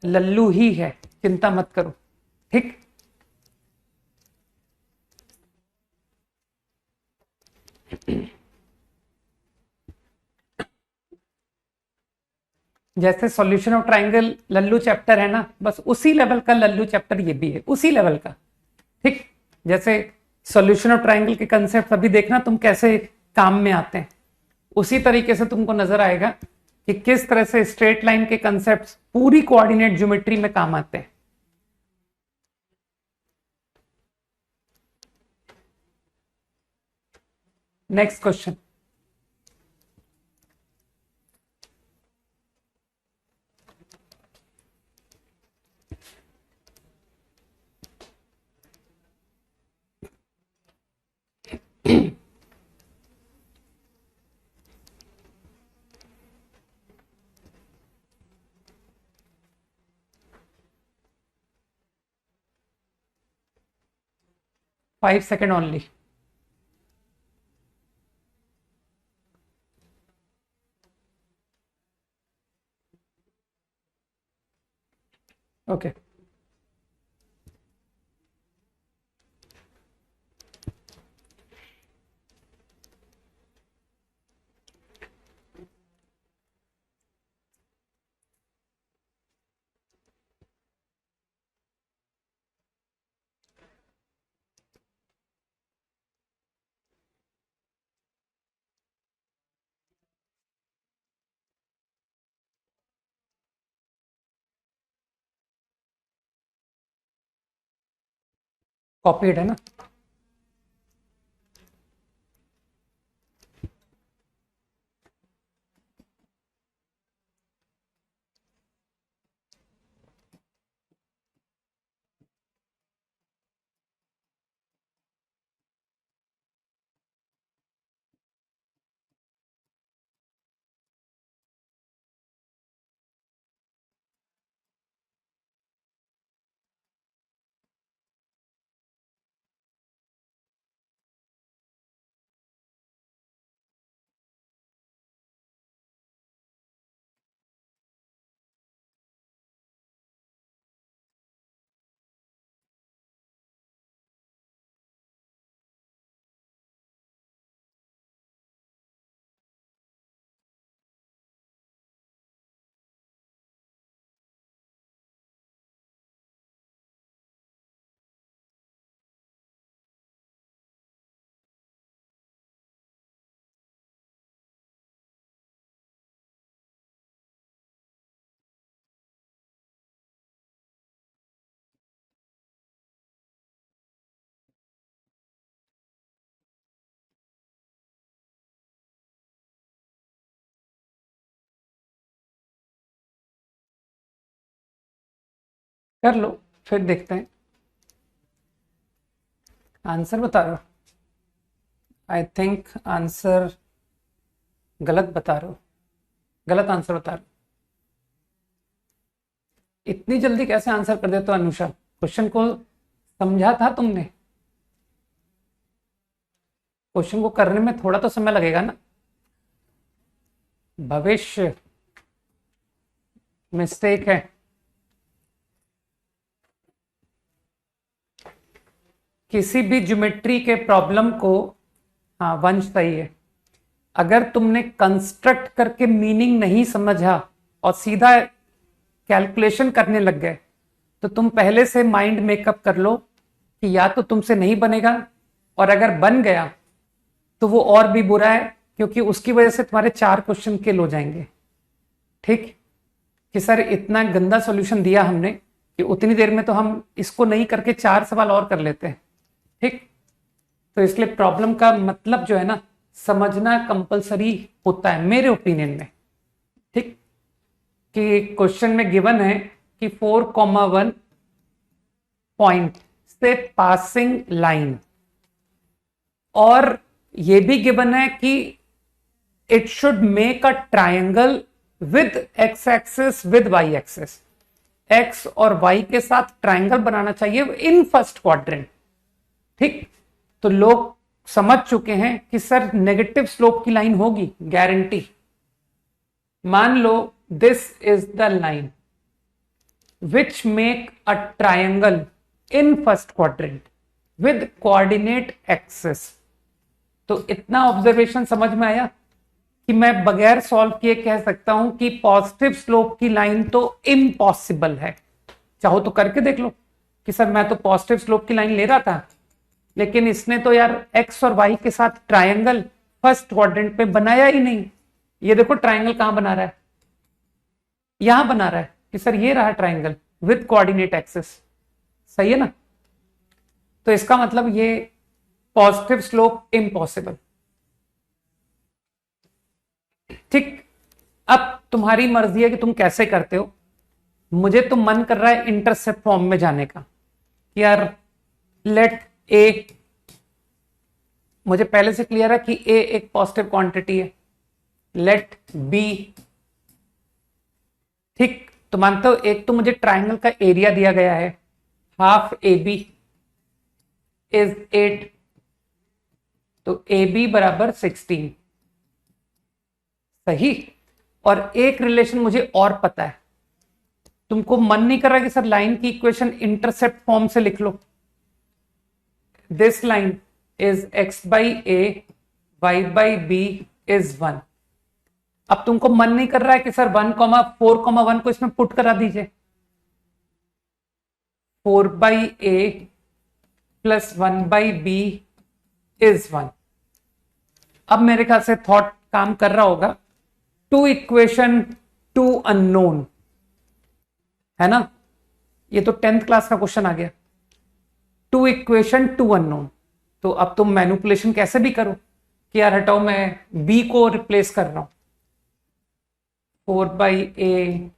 लल्लू ही है, चिंता मत करो, ठीक। जैसे solution of triangle Lallu chapter है ना, बस उसी लेवल का लल्लू चैप्टर ये भी है, उसी लेवल का, ठीक। जैसे सॉल्यूशन ऑफ ट्राइंगल के कंसेप्ट अभी देखना तुम कैसे काम में आते हैं, उसी तरीके से तुमको नजर आएगा कि किस तरह से स्ट्रेट लाइन के कंसेप्ट पूरी कोऑर्डिनेट ज्योमेट्री में काम आते हैं। Next question. Five second only. Okay, copied है ना। कर लो, फिर देखते हैं। आंसर बता रहे हो? आई थिंक आंसर गलत बता रहे हो, गलत आंसर बता रहे हो। इतनी जल्दी कैसे आंसर कर देते हो अनुषा? क्वेश्चन को समझा था तुमने? क्वेश्चन को करने में थोड़ा तो समय लगेगा ना। भविष्य मिस्टेक है। किसी भी ज्योमेट्री के प्रॉब्लम को, हाँ वंश सही है, अगर तुमने कंस्ट्रक्ट करके मीनिंग नहीं समझा और सीधा कैलकुलेशन करने लग गए, तो तुम पहले से माइंड मेकअप कर लो कि या तो तुमसे नहीं बनेगा, और अगर बन गया तो वो और भी बुरा है, क्योंकि उसकी वजह से तुम्हारे 4 क्वेश्चन किल हो जाएंगे। ठीक, कि सर इतना गंदा सॉल्यूशन दिया हमने कि उतनी देर में तो हम इसको नहीं करके 4 सवाल और कर लेते हैं। ठीक, तो इसलिए प्रॉब्लम का मतलब जो है ना, समझना कंपलसरी होता है मेरे ओपिनियन में। ठीक, कि क्वेश्चन में गिवन है कि 4,1 पॉइंट से पासिंग लाइन, और ये भी गिवन है कि it should make a triangle with x axis with y axis, x और वाई के साथ ट्रायंगल बनाना चाहिए इन फर्स्ट क्वाड्रेंट। ठीक, तो लोग समझ चुके हैं कि सर नेगेटिव स्लोप की लाइन होगी, गारंटी। मान लो this is the line which make a triangle in first quadrant with coordinate axis. तो इतना ऑब्जर्वेशन समझ में आया कि मैं बगैर सॉल्व किए कह सकता हूं कि पॉजिटिव स्लोप की लाइन तो इम्पॉसिबल है। चाहो तो करके देख लो कि सर मैं तो पॉजिटिव स्लोप की लाइन ले रहा था, लेकिन इसने तो यार एक्स और वाई के साथ ट्रायंगल फर्स्ट क्वाड्रेंट पे बनाया ही नहीं। ये देखो ट्रायंगल कहां बना रहा है, यहां बना रहा है कि सर ये रहा ट्रायंगल विद कोऑर्डिनेट एक्सिस। सही है ना? तो इसका मतलब ये पॉजिटिव स्लोप इम्पॉसिबल। ठीक, अब तुम्हारी मर्जी है कि तुम कैसे करते हो। मुझे तो मन कर रहा है इंटरसेप्ट फॉर्म में जाने का। यार लेट ए, मुझे पहले से क्लियर है कि ए एक पॉजिटिव क्वांटिटी है। लेट बी, ठीक, तो मानते हो एक तो मुझे ट्राइंगल का एरिया दिया गया है, हाफ ए बी इज 8, तो ए बी बराबर 16। सही। और एक रिलेशन मुझे और पता है, तुमको मन नहीं कर रहा कि सर लाइन की इक्वेशन इंटरसेप्ट फॉर्म से लिख लो। This line is x by a, y by b is 1। अब तुमको मन नहीं कर रहा है कि सर 1,4,1 को इसमें पुट करा दीजिए। 4 by a plus 1 by b is 1। अब मेरे ख्याल से थॉट काम कर रहा होगा। टू इक्वेशन टू अननोन, है ना? ये तो 10th क्लास का क्वेश्चन आ गया। टू इक्वेशन टू अननोन, तो अब तुम मैनिपुलेशन कैसे भी करो कि यार हटाओ मैं बी को रिप्लेस कर रहा हूं। 4 by a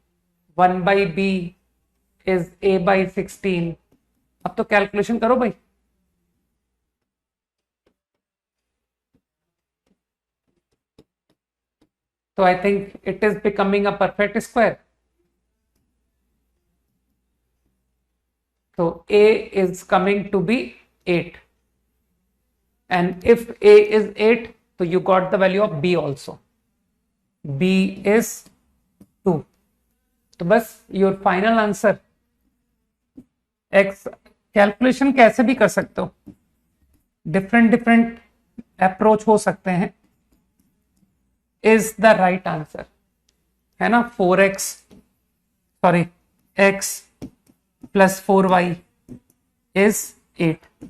1 by b is a by 16। अब तो कैलकुलेशन करो भाई। तो I think it is becoming a perfect square. तो a is coming to be 8, and if a is 8, so you got the value of b also. b is 2. तो बस your final answer, x calculation कैसे भी कर सकते हो, डिफरेंट डिफरेंट अप्रोच हो सकते हैं, इज द राइट आंसर, है ना? 4x sorry x plus 4y is 8।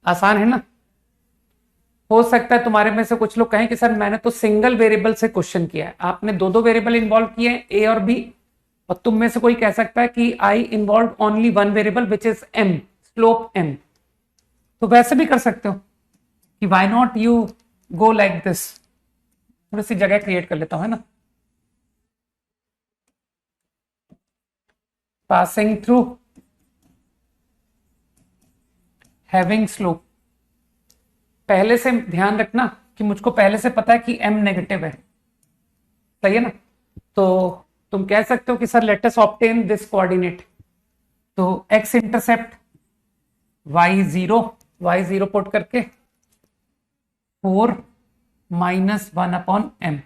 आसान है ना? हो सकता है तुम्हारे में से कुछ लोग कहें कि सर मैंने तो सिंगल वेरिएबल से क्वेश्चन किया है, आपने दो दो वेरिएबल इन्वॉल्व किए हैं, ए और बी। और तुम में से कोई कह सकता है कि I involve only one variable which is m, slope m. तो वैसे भी कर सकते हो कि why not you go like this. थोड़ी सी जगह क्रिएट कर लेता हूं, है ना? Passing through having slope. पहले से ध्यान रखना कि मुझको पहले से पता है कि m नेगेटिव है, सही है ना। तो तुम कह सकते हो कि sir let us obtain this coordinate. तो x इंटरसेप्ट y0 पुट करके 4 - 1/m।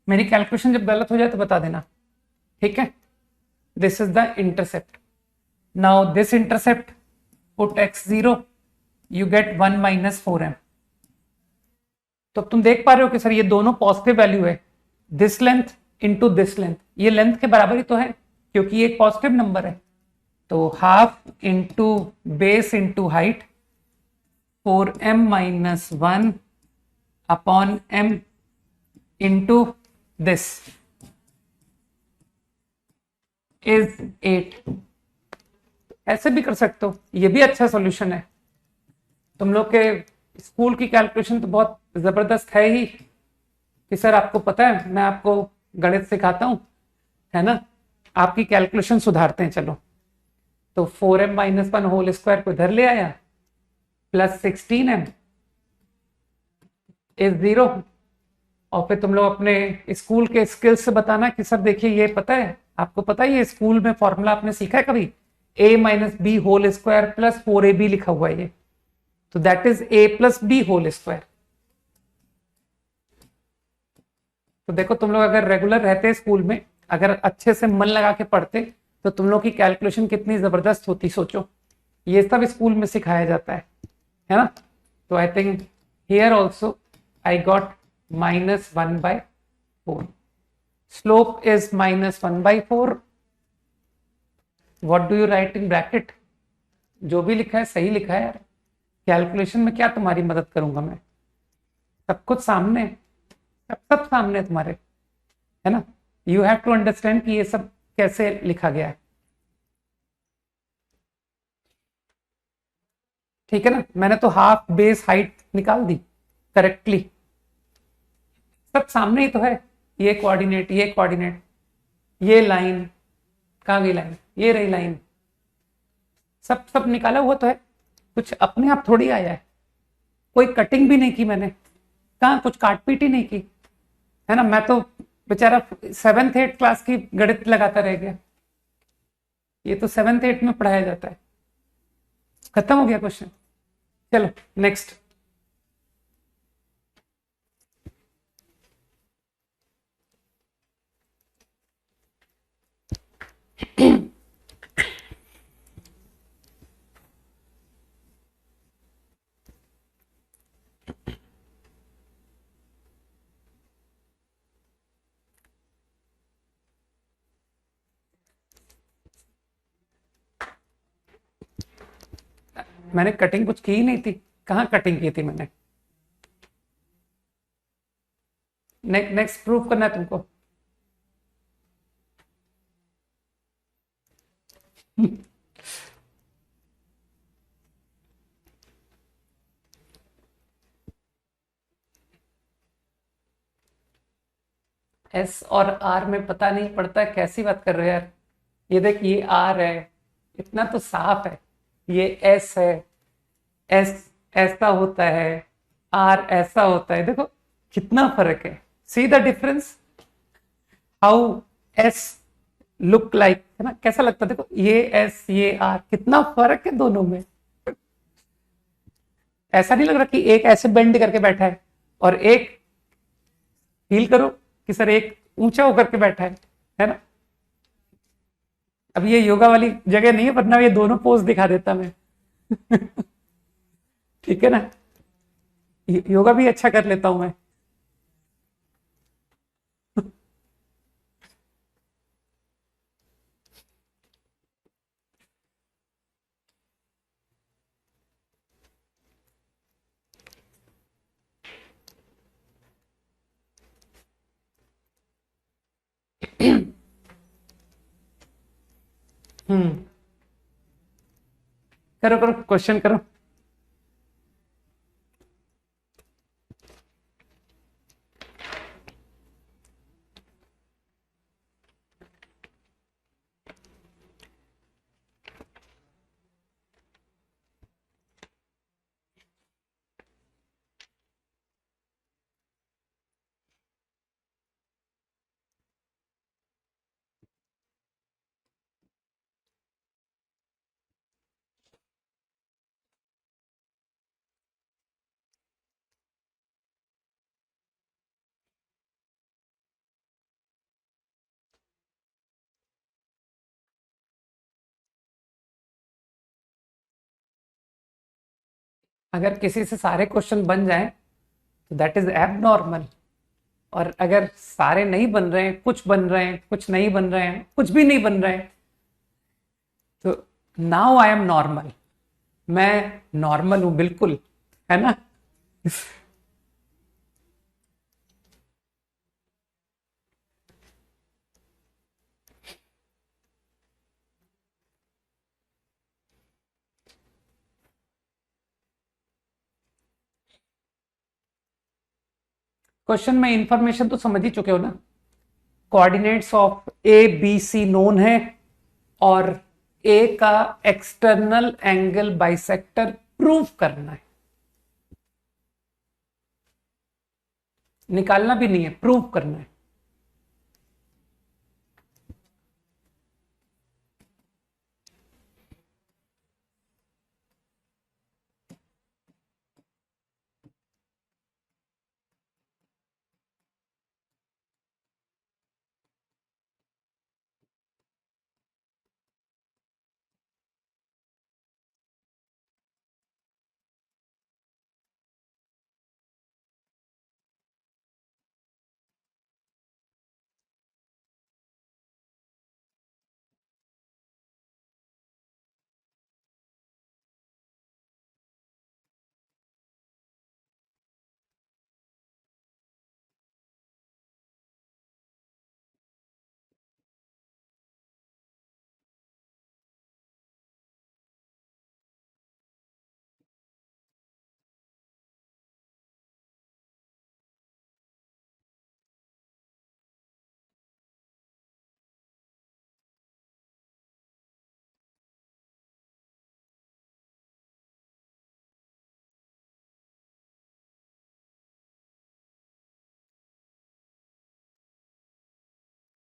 मेरी कैलकुलेशन जब गलत हो जाए तो बता देना, ठीक है। This is the intercept. Now this intercept put x0, you get 1 - 4m। तो तुम देख पा रहे हो कि सर ये दोनों पॉजिटिव वैल्यू है, this length into this length, ये लेंथ के बराबर ही तो है क्योंकि ये एक पॉजिटिव नंबर है। तो half into base into height 4m - 1 upon m into this is 8। ऐसे भी कर सकते हो, ये भी अच्छा सॉल्यूशन है। तुम लोग के स्कूल की कैलकुलेशन तो बहुत जबरदस्त है ही कि सर आपको पता है मैं आपको गणित सिखाता हूं, है ना, आपकी कैलकुलेशन सुधारते हैं। चलो, तो 4m - 1 होल स्क्वायर को इधर ले आया, प्लस 16m इज 0। और फिर तुम लोग अपने स्कूल के स्किल्स से बताना कि सर देखिए ये पता है, आपको पता है ये स्कूल में फॉर्मूला आपने सीखा है कभी, a - b whole square plus 4ab लिखा हुआ है ये, तो that is a plus b whole square. तो देखो तुम लोग अगर रेगुलर रहते स्कूल में, अगर अच्छे से मन लगा के पढ़ते, तो तुम लोग की कैलकुलेशन कितनी जबरदस्त होती, सोचो। ये सब स्कूल में सिखाया जाता है ना। तो I think here also I got -1/4। Slope is -1/4। What do you right in bracket? जो भी लिखा है सही लिखा है यार, कैलकुलेशन में क्या तुम्हारी मदद करूंगा मैं, सब कुछ सामने है, सब सामने है तुम्हारे, है ना। यू हैव टू अंडरस्टैंड कि ये सब कैसे लिखा गया है, ठीक है ना। मैंने तो हाफ बेस हाइट निकाल दी करेक्टली, सब सामने ही तो है। ये कोऑर्डिनेट, ये कोऑर्डिनेट, ये लाइन, कहाँ गई लाइन, ये रही लाइन, सब सब निकाला हुआ तो है। कुछ अपने आप थोड़ी आया है, कोई कटिंग भी नहीं की मैंने, कहाँ कुछ काट पीट ही नहीं की, है ना। मैं तो बेचारा 7th 8th क्लास की गणित लगाता रह गया, ये तो 7th 8th में पढ़ाया जाता है। खत्म हो गया क्वेश्चन। चलो नेक्स्ट। मैंने कटिंग कुछ की ही नहीं थी, कहाँ कटिंग की थी मैंने। नेक्स्ट प्रूफ करना है तुमको। एस और आर में पता नहीं पड़ता, कैसी बात कर रहे हो यार। ये देख, ये आर है, इतना तो साफ है, ये एस है, एस ऐसा होता है, आर ऐसा होता है, देखो कितना फर्क है। See the difference, how S look like, है ना, कैसा लगता है, देखो ये एस ये आर, कितना फर्क है दोनों में। ऐसा नहीं लग रहा कि एक ऐसे बेंड करके बैठा है और एक, फील करो कि सर एक ऊंचा होकर के बैठा है ना। अब ये योगा वाली जगह नहीं है, वरना ये दोनों पोज दिखा देता मैं। ठीक है ना, योगा भी अच्छा कर लेता हूं मैं। हम्म, करो करो क्वेश्चन करो। अगर किसी से सारे क्वेश्चन बन जाए तो दैट इज एब नॉर्मल, और अगर सारे नहीं बन रहे हैं, कुछ बन रहे हैं, कुछ नहीं बन रहे हैं, कुछ भी नहीं बन रहे हैं, तो नाउ आई एम नॉर्मल, मैं नॉर्मल हूं बिल्कुल, है ना। क्वेश्चन में इंफॉर्मेशन तो समझ ही चुके हो ना, coordinates of A B C known है, और ए का एक्सटर्नल एंगल बाइसेक्टर प्रूव करना है, निकालना भी नहीं है, प्रूव करना है।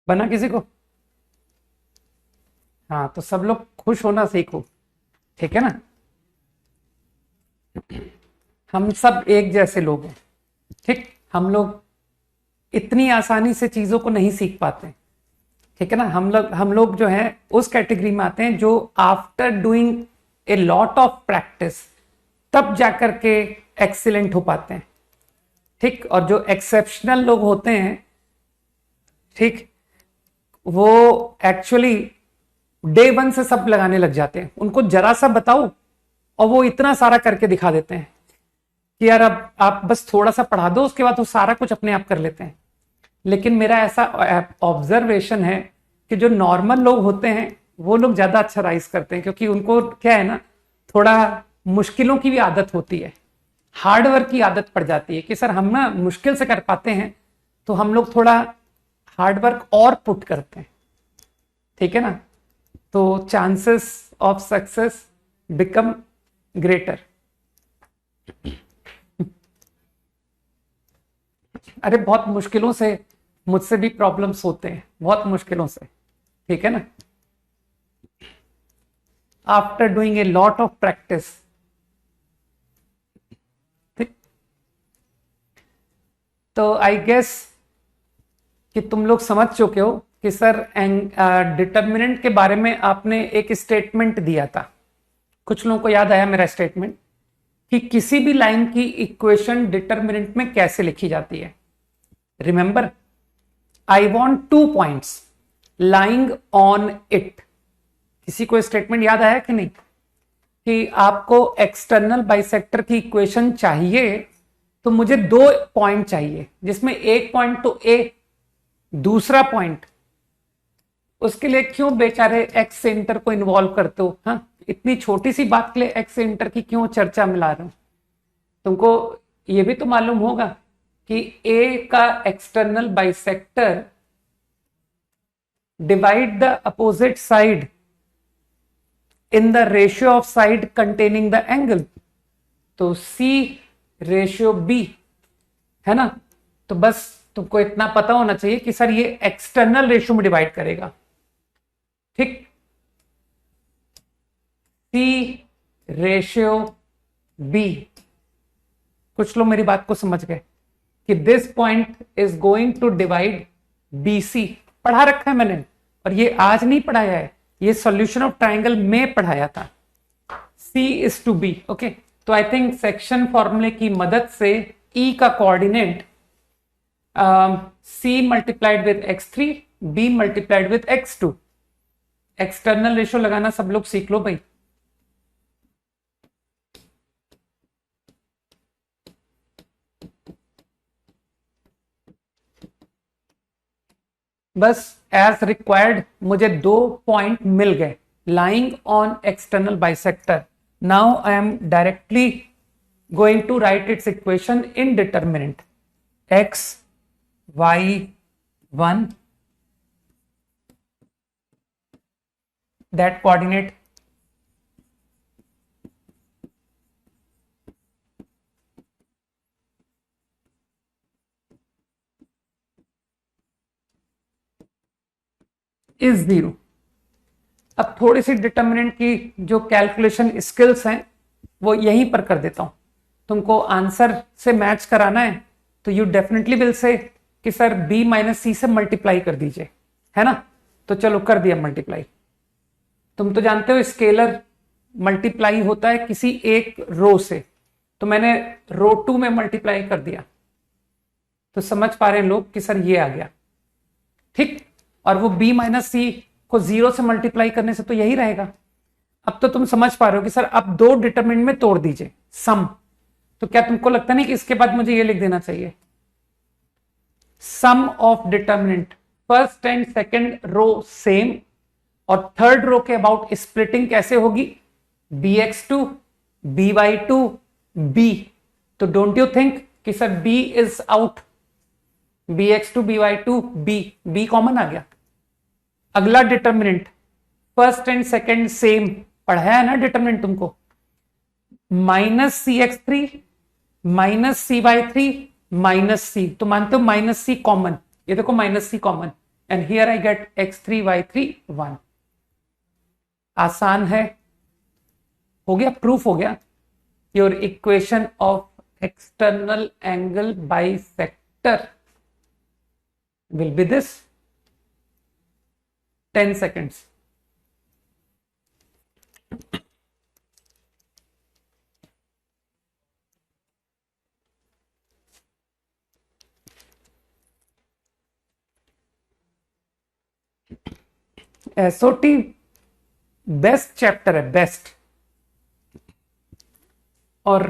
बना किसी को? हाँ, तो सब लोग खुश होना सीखो, ठीक है ना। हम सब एक जैसे लोग हैं, ठीक। हम लोग इतनी आसानी से चीजों को नहीं सीख पाते, ठीक है ना। हम लोग जो है उस कैटेगरी में आते हैं जो after doing a lot of practice तब जाकर के एक्सीलेंट हो पाते हैं, ठीक। और जो एक्सेप्शनल लोग होते हैं, ठीक, वो एक्चुअली डे वन से सब लगाने लग जाते हैं। उनको जरा सा बताओ और वो इतना सारा करके दिखा देते हैं कि यार अब आप बस थोड़ा सा पढ़ा दो, उसके बाद वो सारा कुछ अपने आप कर लेते हैं। लेकिन मेरा ऐसा ऑब्जर्वेशन है कि जो नॉर्मल लोग होते हैं वो लोग ज्यादा अच्छा राइज करते हैं, क्योंकि उनको क्या है ना, थोड़ा मुश्किलों की भी आदत होती है, हार्ड वर्क की आदत पड़ जाती है कि सर हम ना मुश्किल से कर पाते हैं, तो हम लोग थोड़ा हार्ड वर्क और पुट करते हैं, ठीक है ना। तो chances of success become greater. अरे बहुत मुश्किलों से मुझसे भी प्रॉब्लम्स होते हैं, बहुत मुश्किलों से, ठीक है ना। After doing a lot of practice, ठीक। तो आई गेस कि तुम लोग समझ चुके हो कि सर डिटर्मिनेंट के बारे में आपने एक स्टेटमेंट दिया था। कुछ लोगों को याद आया मेरा स्टेटमेंट कि किसी भी लाइन की इक्वेशन डिटर्मिनेंट में कैसे लिखी जाती है। Remember, I want 2 points lying on it. किसी को स्टेटमेंट याद आया कि नहीं, कि आपको एक्सटर्नल बाइसेक्टर की इक्वेशन चाहिए तो मुझे 2 पॉइंट चाहिए, जिसमें एक पॉइंट तो ए, दूसरा पॉइंट, उसके लिए क्यों बेचारे एक्स सेंटर को इन्वॉल्व करते हो? हाँ, इतनी छोटी सी बात के लिए एक्स सेंटर की क्यों चर्चा मिला रहे हो? तुमको ये भी तो मालूम होगा कि ए का external bisector divide the opposite side in the ratio of side containing the angle, तो सी रेशियो बी, है ना। तो बस तुमको इतना पता होना चाहिए कि सर ये एक्सटर्नल रेशियो में डिवाइड करेगा, ठीक। C ratio B. कुछ लोग मेरी बात को समझ गए कि this point is going to divide BC. पढ़ा रखा है मैंने, और ये आज नहीं पढ़ाया है, ये सॉल्यूशन ऑफ ट्राइंगल में पढ़ाया था। सी इज टू बी, ओके। तो आई थिंक सेक्शन फॉर्मूले की मदद से ई का coordinate C multiplied with x3 B multiplied with x2, external ratio लगाना सब लोग सीख लो भाई। बस एज रिक्वायर्ड मुझे 2 पॉइंट मिल गए lying on external bisector. Now I am directly going to write its equation in determinant x y1 that coordinate is 0। अब थोड़ी सी डिटर्मिनेंट की जो कैलकुलेशन स्किल्स हैं वो यहीं पर कर देता हूं। तुमको आंसर से मैच कराना है तो यू डेफिनेटली विल से कि सर b माइनस सी से मल्टीप्लाई कर दीजिए, है ना। तो चलो कर दिया मल्टीप्लाई। तुम तो जानते हो स्केलर मल्टीप्लाई होता है किसी एक रो से, तो मैंने रो 2 में मल्टीप्लाई कर दिया। तो समझ पा रहे हैं लोग कि सर ये आ गया, ठीक। और वो b माइनस सी को 0 से मल्टीप्लाई करने से तो यही रहेगा। अब तो तुम समझ पा रहे हो कि सर अब 2 डिटरमिनेंट में तोड़ दीजिए सम। तो क्या तुमको लगता नहीं कि इसके बाद मुझे ये लिख देना चाहिए sum of determinant first and second row same, और थर्ड रो के अबाउट स्प्लिटिंग कैसे होगी bx2 by2 b। तो डोंट यू थिंक कि sir b is out, bx2 by2 b common आ गया। अगला determinant first and second same पढ़ाया है ना डिटरमिनेंट तुमको, minus c x three minus c y three minus c. तो मानते हो माइनस सी कॉमन, ये देखो minus c common, and here I get x3 y3 1। आसान है, हो गया, प्रूफ हो गया। Your equation of external angle bisector will be this 10 seconds। SOT best chapter है, बेस्ट। और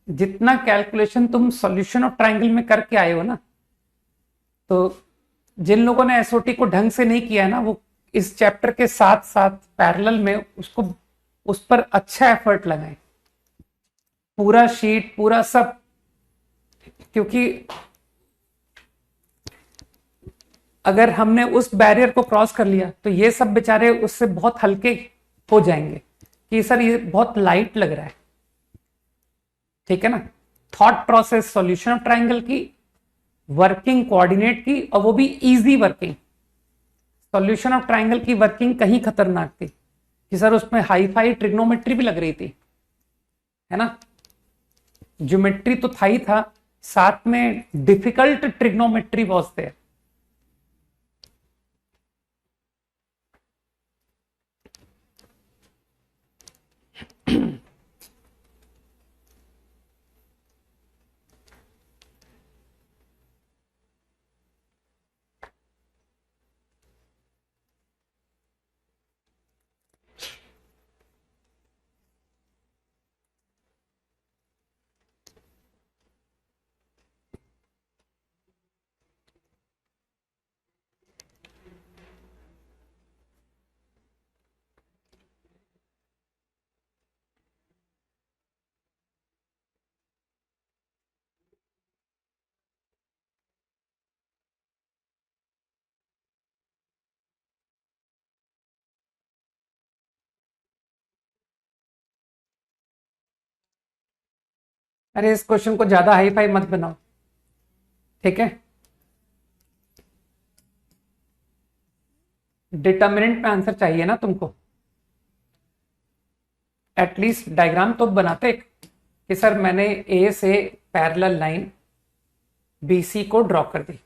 जितना कैलकुलेशन तुम सॉल्यूशन ऑफ ट्रायंगल में करके आए हो ना, तो जिन लोगों ने एसओटी को ढंग से नहीं किया है ना, वो इस चैप्टर के साथ साथ पैरेलल में उसको उस पर अच्छा एफर्ट लगाएं, पूरा शीट पूरा सब। क्योंकि अगर हमने उस बैरियर को क्रॉस कर लिया तो ये सब बेचारे उससे बहुत हल्के हो जाएंगे कि सर ये बहुत लाइट लग रहा है, ठीक है ना। Thought process solution of triangle की, वर्किंग कोऑर्डिनेट की, और वो भी easy working. Solution of triangle की वर्किंग कहीं खतरनाक थी कि सर उसमें हाई फाई ट्रिग्नोमेट्री भी लग रही थी, है ना। ज्योमेट्री तो था ही था, साथ में डिफिकल्ट ट्रिग्नोमेट्री वाज देयर। अरे इस क्वेश्चन को ज्यादा हाई फाई मत बनाओ, ठीक है। डिटर्मिनेंट में आंसर चाहिए ना तुमको, एटलीस्ट डायग्राम तो बनाते कि सर मैंने ए से पैरेलल लाइन बीसी को ड्रॉ कर दी,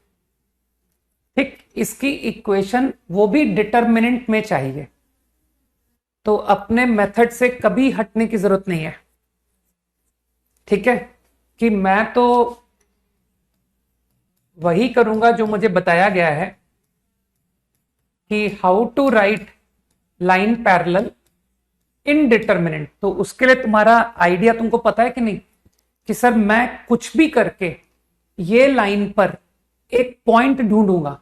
ठीक। इसकी इक्वेशन वो भी डिटर्मिनेंट में चाहिए। तो अपने मेथड से कभी हटने की जरूरत नहीं है। ठीक है, कि मैं तो वही करूंगा जो मुझे बताया गया है कि how to write line parallel in determinant. तो उसके लिए तुम्हारा आइडिया तुमको पता है कि नहीं, कि सर मैं कुछ भी करके ये लाइन पर एक पॉइंट ढूंढूंगा,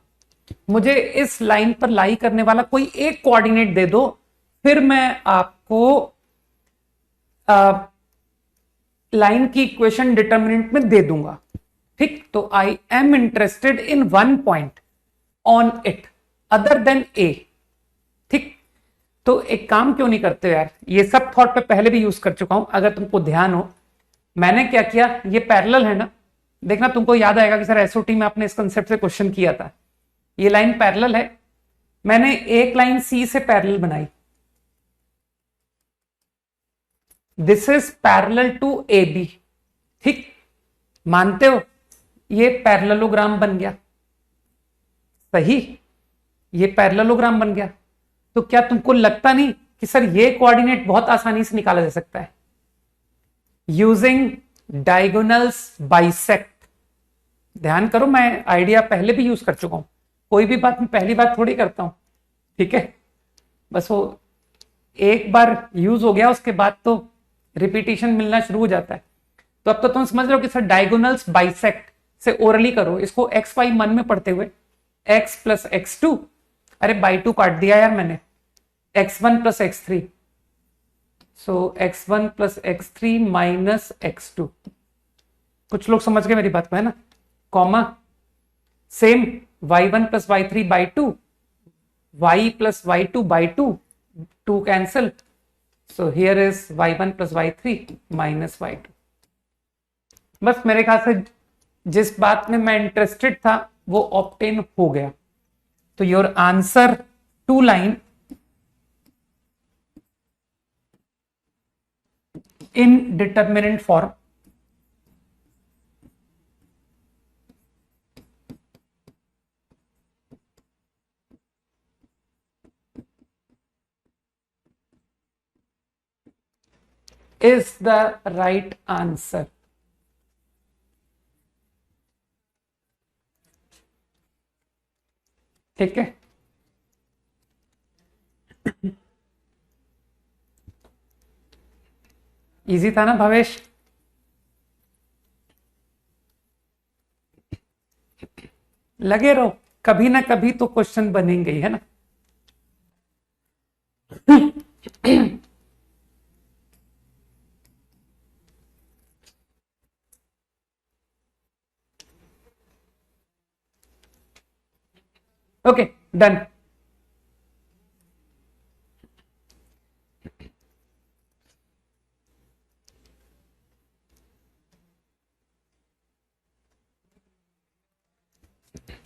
मुझे इस लाइन पर लाई करने वाला कोई एक कोऑर्डिनेट दे दो, फिर मैं आपको लाइन की इक्वेशन डिटर्मिनेंट में दे दूंगा। ठीक, तो I am interested in one point on it other than a. ठीक, तो एक काम क्यों नहीं करते यार, ये सब थॉट पे पहले भी यूज कर चुका हूं, अगर तुमको ध्यान हो। मैंने क्या किया, ये पैरेलल है ना, देखना तुमको याद आएगा कि सर एसओटी में आपने इस कंसेप्ट से क्वेश्चन किया था। ये लाइन पैरेलल है, मैंने एक लाइन सी से पैरेलल बनाई, this is parallel to A B. ठीक, मानते हो ये पैरेललोग्राम बन गया, सही, ये पैरेललोग्राम बन गया। तो क्या तुमको लगता नहीं कि सर ये कोऑर्डिनेट बहुत आसानी से निकाला जा सकता है यूजिंग डायगोनल्स बाइसेक्ट। ध्यान करो, मैं आइडिया पहले भी यूज कर चुका हूं, कोई भी बात मैं पहली बार थोड़ी करता हूं। ठीक है, बस वो एक बार यूज हो गया उसके बाद तो रिपीटिशन मिलना शुरू हो जाता है। तो अब तो तुम समझ रहे हो कि सर डायगोनल्स बाइसेक्ट से ओरली करो इसको, एक्स वाई मन में पढ़ते हुए x प्लस एक्स टू, अरे बाई टू काट दिया यार मैंने, x1 plus x three, so x1 plus x three minus x two. कुछ लोग समझ गए मेरी बात को, है ना, comma same y1 plus y three by two, y plus y two by two, two cancel, so here is y1 plus y three minus y two. बस मेरे ख्याल से जिस बात में मैं इंटरेस्टेड था वो ऑब्टेन हो गया। तो your answer to line in determinant form is the right answer. ठीक है, इजी था ना भावेश? लगे रहो, कभी ना कभी तो क्वेश्चन बनेंगे ही, है ना। Okay, done.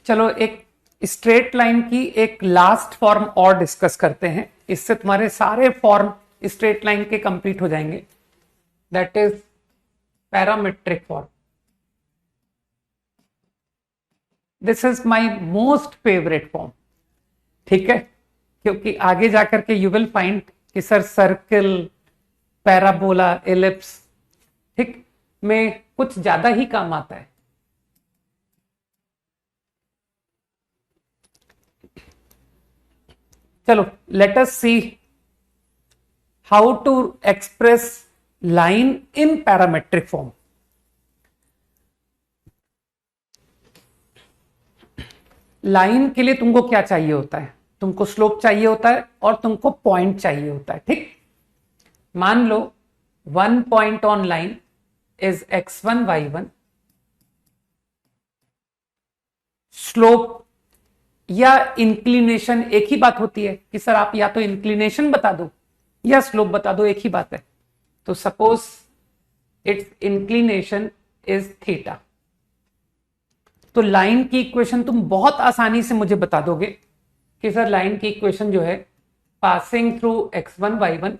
चलो एक स्ट्रेट लाइन की एक लास्ट फॉर्म और डिस्कस करते हैं, इससे तुम्हारे सारे फॉर्म स्ट्रेट लाइन के कंप्लीट हो जाएंगे। That is parametric form. This is my most favourite form. ठीक है, क्योंकि आगे जाकर के यू विल फाइंड कि सर सर्कल, पैराबोला, एलिप्स, ठीक, में कुछ ज्यादा ही काम आता है। चलो let us see how to express line in parametric form. Line के लिए तुमको क्या चाहिए होता है, तुमको स्लोप चाहिए होता है और तुमको पॉइंट चाहिए होता है। ठीक, मान लो one point on line is x1 y1, slope या इंक्लिनेशन एक ही बात होती है कि सर आप या तो इंक्लिनेशन बता दो या स्लोप बता दो, एक ही बात है। तो suppose it's inclination is theta, तो लाइन की इक्वेशन तुम बहुत आसानी से मुझे बता दोगे कि सर लाइन की इक्वेशन जो है passing through x1 y1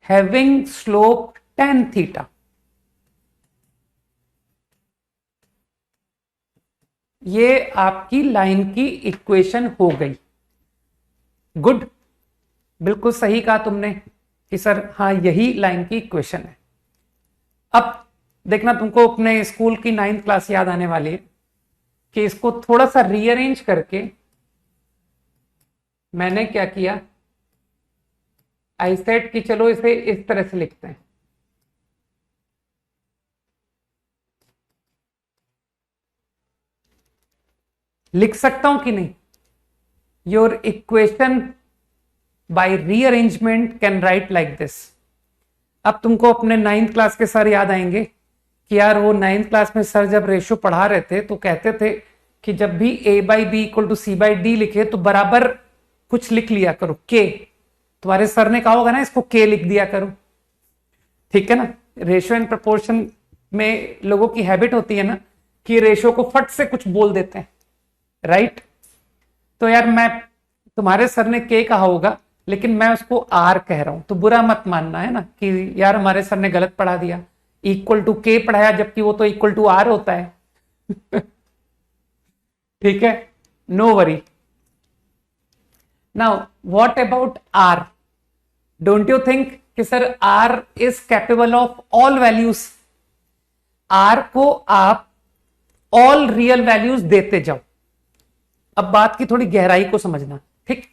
having slope tan theta. ये आपकी लाइन की इक्वेशन हो गई। गुड, बिल्कुल सही कहा तुमने कि सर हाँ यही लाइन की इक्वेशन है। अब देखना तुमको अपने स्कूल की 9th क्लास याद आने वाली है कि इसको थोड़ा सा रीअरेंज करके मैंने क्या किया, आई सेड कि चलो इसे इस तरह से लिखते हैं। लिख सकता हूं कि नहीं? Your equation by rearrangement can write like this. अब तुमको अपने 9th क्लास के सर याद आएंगे कि यार वो 9th क्लास में सर जब रेशो पढ़ा रहे थे तो कहते थे कि जब भी a by b equal to c by d लिखे तो बराबर कुछ लिख लिया करो, के। तुम्हारे सर ने कहा होगा ना इसको के लिख दिया करो, ठीक है ना। रेशो एंड प्रपोर्शन में लोगों की हैबिट होती है ना कि रेशो को फट से कुछ बोल देते हैं, राइट। तो यार मैं, तुम्हारे सर ने के कहा होगा लेकिन मैं उसको आर कह रहा हूं, तो बुरा मत मानना है ना कि यार हमारे सर ने गलत पढ़ा दिया, इक्वल टू के पढ़ाया जबकि वो तो इक्वल टू आर होता है। ठीक है, no worry. Now what about r? Don't you think कि sir r is capable of all values? R को आप ऑल रियल वैल्यूज देते जाओ। अब बात की थोड़ी गहराई को समझना, ठीक।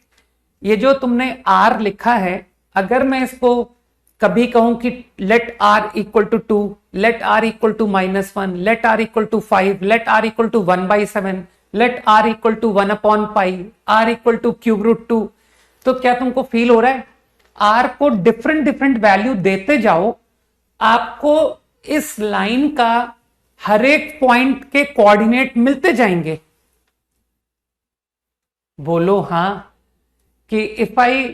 ये जो तुमने आर लिखा है, अगर मैं इसको कभी कहूं कि let r equal to 2, let r equal to -1, let r equal to 5, let r equal to 1/7, let r equal to 1/π, r equal to cube root 2, तो क्या तुमको फील हो रहा है? आर को डिफरेंट डिफरेंट वैल्यू देते जाओ, आपको इस लाइन का हर एक पॉइंट के कोऑर्डिनेट मिलते जाएंगे। बोलो हाँ। कि if I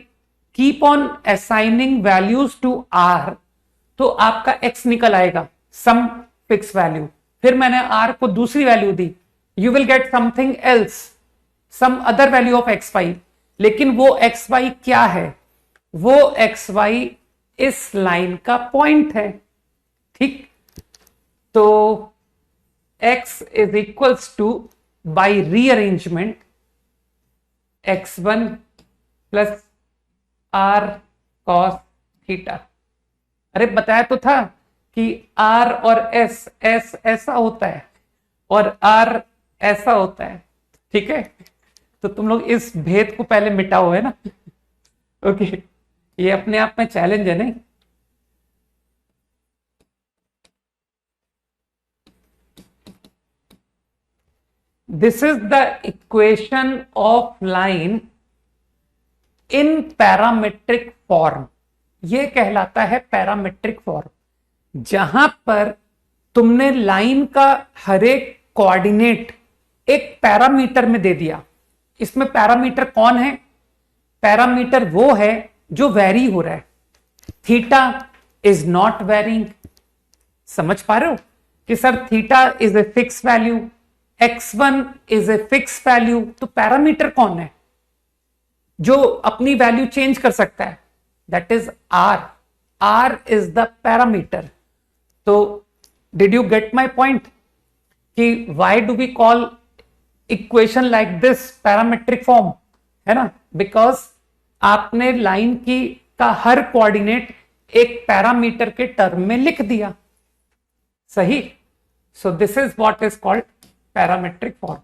keep on assigning values to r तो आपका एक्स निकल आएगा, सम फिक्स वैल्यू। फिर मैंने आर को दूसरी वैल्यू दी, you will get something else, some other value of x y. लेकिन वो एक्स वाई क्या है? वो एक्स वाई इस लाइन का पॉइंट है, ठीक। तो x is equals to by rearrangement x1 plus r cos theta. अरे बताया तो था कि r और s ऐसा होता है और r ऐसा होता है, ठीक है। तो तुम लोग इस भेद को पहले मिटाओ, है ना। ओके, ये अपने आप में चैलेंज है नहीं। This is the equation of line in parametric form। ये कहलाता है पैरामेट्रिक फॉर्म, जहां पर तुमने लाइन का हर एक कोऑर्डिनेट एक पैरामीटर में दे दिया। इसमें पैरामीटर कौन है? पैरामीटर वो है जो वेरी हो रहा है। Theta is not varying. समझ पा रहे हो कि sir theta is a fix value, x1 is a fix value. तो पैरामीटर कौन है जो अपनी वैल्यू चेंज कर सकता है? That is r। r is the parameter. तो did you get my point कि why do we call equation like this parametric form, है ना। बिकॉज आपने लाइन की का हर कोऑर्डिनेट एक पैरामीटर के टर्म में लिख दिया, सही। So this is what is called parametric form.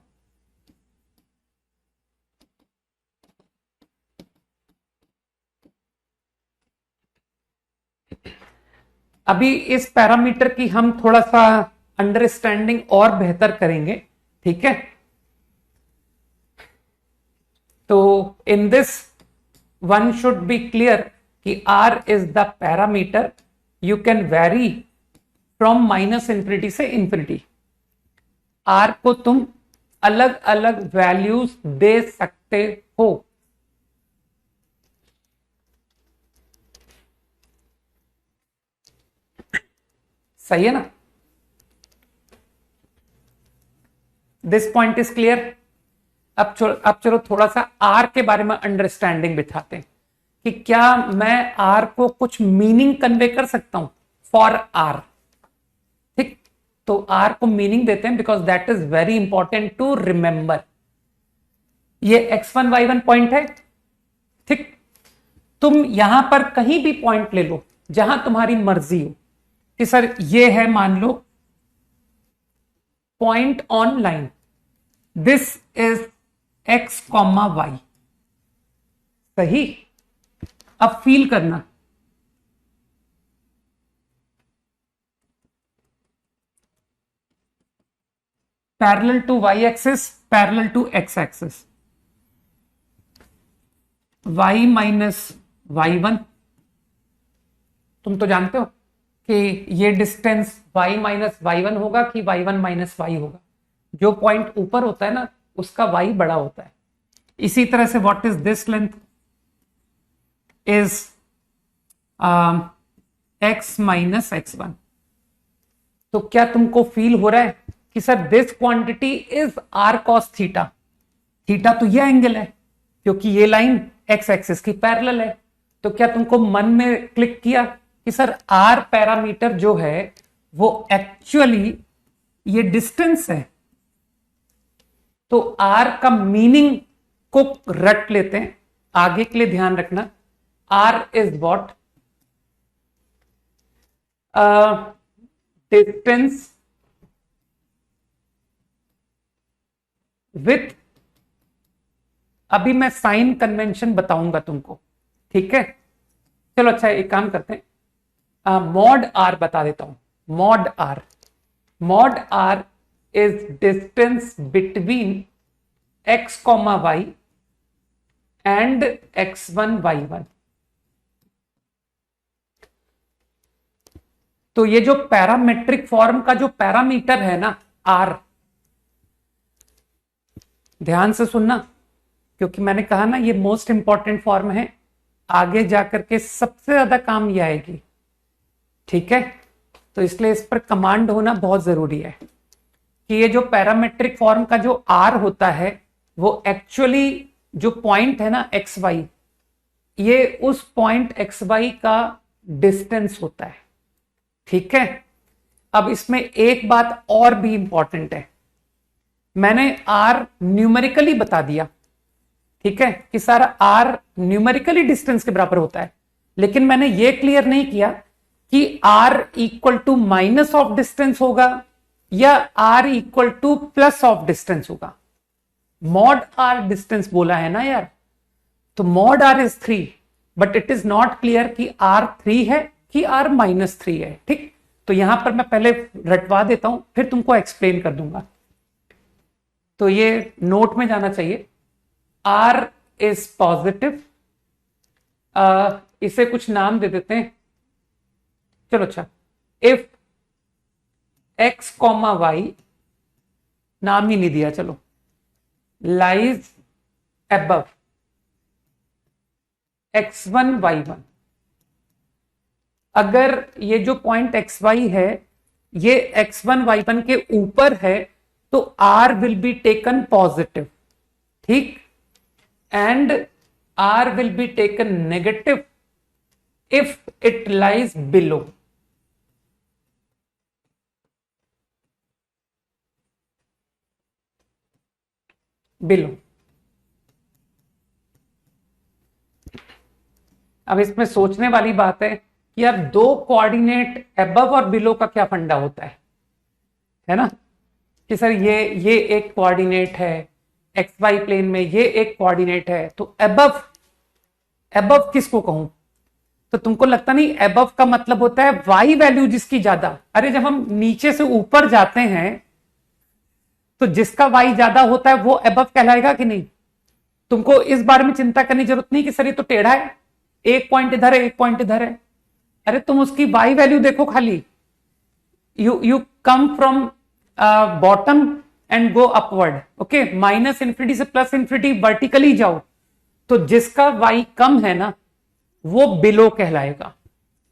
अभी इस पैरामीटर की हम थोड़ा सा अंडरस्टैंडिंग और बेहतर करेंगे, ठीक है। तो in this one should be clear कि R is the parameter you can very from -∞ से इंफिनिटी। R को तुम अलग अलग वैल्यूज दे सकते हो। सही है ना। This point is clear. अब चलो थोड़ा सा R के बारे में अंडरस्टैंडिंग बिठाते हैं कि क्या मैं R को कुछ मीनिंग कन्वे कर सकता हूं फॉर R, ठीक। तो R को मीनिंग देते हैं because that is very important to remember. ये x1 y1 पॉइंट है, ठीक। तुम यहां पर कहीं भी पॉइंट ले लो जहां तुम्हारी मर्जी हो कि सर ये है, मान लो point on line, this is x comma y, सही। अब फील करना, parallel to y axis, parallel to x axis, y minus y1, तुम तो जानते हो कि ये डिस्टेंस y माइनस y1 होगा कि y1 माइनस y होगा। जो पॉइंट ऊपर होता है ना उसका y बड़ा होता है। इसी तरह से what is this length is x minus x1। तो क्या तुमको फील हो रहा है कि sir this quantity is r cos theta, theta तो ये एंगल है क्योंकि ये लाइन एक्स एक्सिस की पैरेलल है। तो क्या तुमको मन में क्लिक किया कि सर आर पैरामीटर जो है वो एक्चुअली ये डिस्टेंस है। तो आर का मीनिंग को रट लेते हैं, आगे के लिए ध्यान रखना। R is what, distance with, अभी मैं साइन कन्वेंशन बताऊंगा तुमको, ठीक है। चलो अच्छा एक काम करते हैं, मॉड आर बता देता हूं। Mod r is distance between x comma y and x1 y1। तो ये जो पैरामेट्रिक फॉर्म का जो पैरामीटर है ना आर, ध्यान से सुनना क्योंकि मैंने कहा ना ये मोस्ट इंपॉर्टेंट फॉर्म है, आगे जाकर के सबसे ज्यादा काम ये आएगी, ठीक है। तो इसलिए इस पर कमांड होना बहुत जरूरी है कि ये जो पैरामेट्रिक फॉर्म का जो आर होता है वो एक्चुअली जो पॉइंट है ना एक्स वाई, ये उस पॉइंट एक्स वाई का डिस्टेंस होता है, ठीक है। अब इसमें एक बात और भी इंपॉर्टेंट है, मैंने आर न्यूमेरिकली बता दिया, ठीक है, कि सारा आर न्यूमेरिकली डिस्टेंस के बराबर होता है, लेकिन मैंने ये क्लियर नहीं किया कि r equal to minus of distance होगा या r equal to plus of distance होगा। मॉड आर डिस्टेंस बोला है ना यार, तो mod r is 3, but it is not clear कि आर 3 है कि आर -3 है, ठीक। तो यहां पर मैं पहले रटवा देता हूं फिर तुमको एक्सप्लेन कर दूंगा। तो ये नोट में जाना चाहिए, आर इज पॉजिटिव, इसे कुछ नाम दे देते हैं, चलो अच्छा, इफ एक्स कॉमा वाई, नाम ही नहीं दिया, चलो, लाइज अबव x1 y1। अगर ये जो पॉइंट एक्स वाई है ये x1 y1 के ऊपर है तो r will be taken positive, ठीक, and r will be taken negative if it lies below. अब इसमें सोचने वाली बात है कि यार दो कोऑर्डिनेट अबव और बिलो का क्या फंडा होता है ना, कि सर ये एक कोऑर्डिनेट है एक्स वाई प्लेन में, ये एक कोऑर्डिनेट है, तो अबव किसको कहूं। तो तुमको लगता नहीं अबव का मतलब होता है वाई वैल्यू जिसकी ज्यादा। अरे जब हम नीचे से ऊपर जाते हैं तो जिसका वाई ज्यादा होता है वो अबव कहलाएगा कि नहीं। तुमको इस बारे में चिंता करने की जरूरत नहीं कि सर ये तो टेढ़ा है, एक पॉइंट इधर है एक पॉइंट इधर है। अरे तुम उसकी वाई वैल्यू देखो खाली, you come from bottom and go upward, okay, minus infinity से प्लस इन्फिनिटी वर्टिकली जाओ, तो जिसका वाई कम है ना वो बिलो कहलाएगा,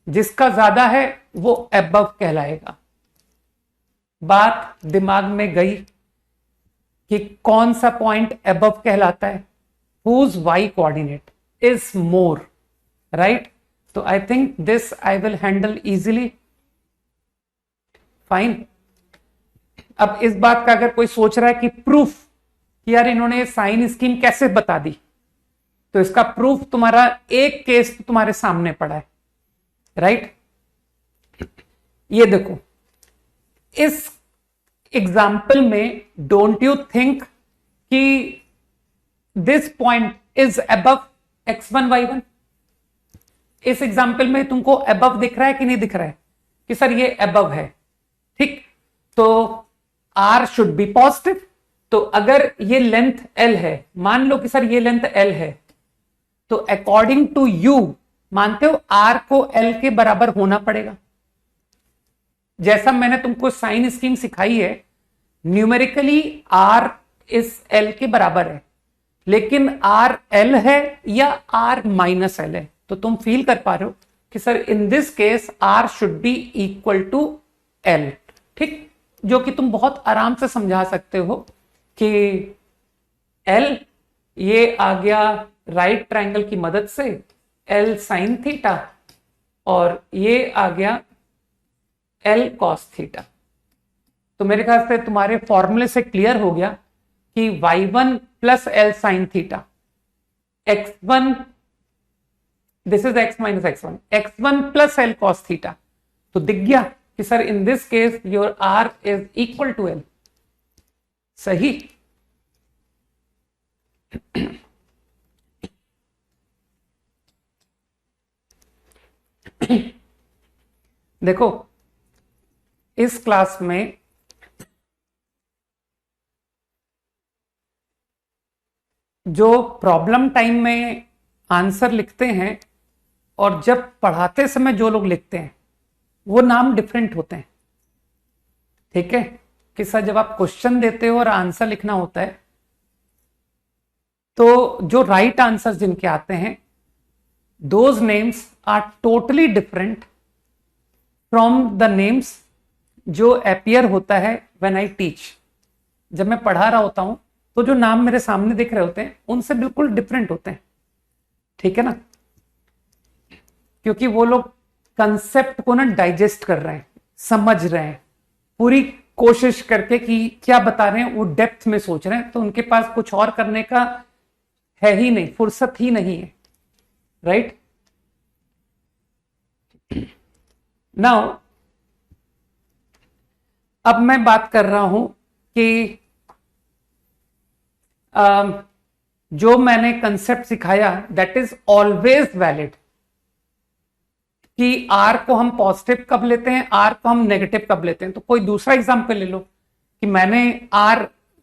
जिसका ज्यादा है वो अबव कहलाएगा। बात दिमाग में गई कि कौन सा पॉइंट अबव कहलाता है, whose y coordinate is more, right. तो I think this I will handle easily, fine. अब इस बात का अगर कोई सोच रहा है कि प्रूफ कि यार इन्होंने साइन स्कीम कैसे बता दी, तो इसका प्रूफ तुम्हारा एक केस तो तुम्हारे सामने पड़ा है, राइट। ये देखो, इस एग्जाम्पल में डोंट यू थिंक कि this point is above x1 y1? इस एग्जाम्पल में तुमको अबव दिख रहा है कि नहीं दिख रहा है कि सर ये अबव है, ठीक। तो r शुड बी पॉजिटिव। तो अगर ये लेंथ l है, मान लो कि सर ये लेंथ l है, तो अकॉर्डिंग टू यू मानते हो r को l के बराबर होना पड़ेगा। जैसा मैंने तुमको साइन स्कीम सिखाई है, न्यूमेरिकली r इस l के बराबर है, लेकिन r l है या r माइनस l है। तो तुम फील कर पा रहे हो कि sir in this case r should be equal to l, ठीक। जो कि तुम बहुत आराम से समझा सकते हो कि l ये आ गया राइट ट्रायंगल की मदद से l साइन थीटा, और ये आ गया l कॉस थीटा। तो मेरे ख्याल से तुम्हारे फॉर्मूले से क्लियर हो गया कि y1 plus l sine theta, x1 this is x minus x1, x1 plus l cos theta. तो दिख गया कि sir in this case your r is equal to l, सही। देखो, इस क्लास में जो प्रॉब्लम टाइम में आंसर लिखते हैं और जब पढ़ाते समय जो लोग लिखते हैं वो नाम डिफरेंट होते हैं, ठीक है। कि सर जब आप क्वेश्चन देते हो और आंसर लिखना होता है, तो जो राइट आंसर जिनके आते हैं, those names are totally different from the names जो अपीयर होता है व्हेन आई टीच। जब मैं पढ़ा रहा होता हूं तो जो नाम मेरे सामने दिख रहे होते हैं उनसे बिल्कुल डिफरेंट होते हैं, ठीक है ना। क्योंकि वो लोग कंसेप्ट को ना डाइजेस्ट कर रहे हैं, समझ रहे हैं, पूरी कोशिश करके कि क्या बता रहे हैं वो डेप्थ में सोच रहे हैं। तो उनके पास कुछ और करने का है ही नहीं, फुर्सत ही नहीं है, राइट। नाउ अब मैं बात कर रहा हूं कि जो मैंने कंसेप्ट सिखाया दैट इज ऑलवेज वैलिड। कि r को हम पॉजिटिव कब लेते हैं, r को हम नेगेटिव कब लेते हैं। तो कोई दूसरा एग्जांपल ले लो कि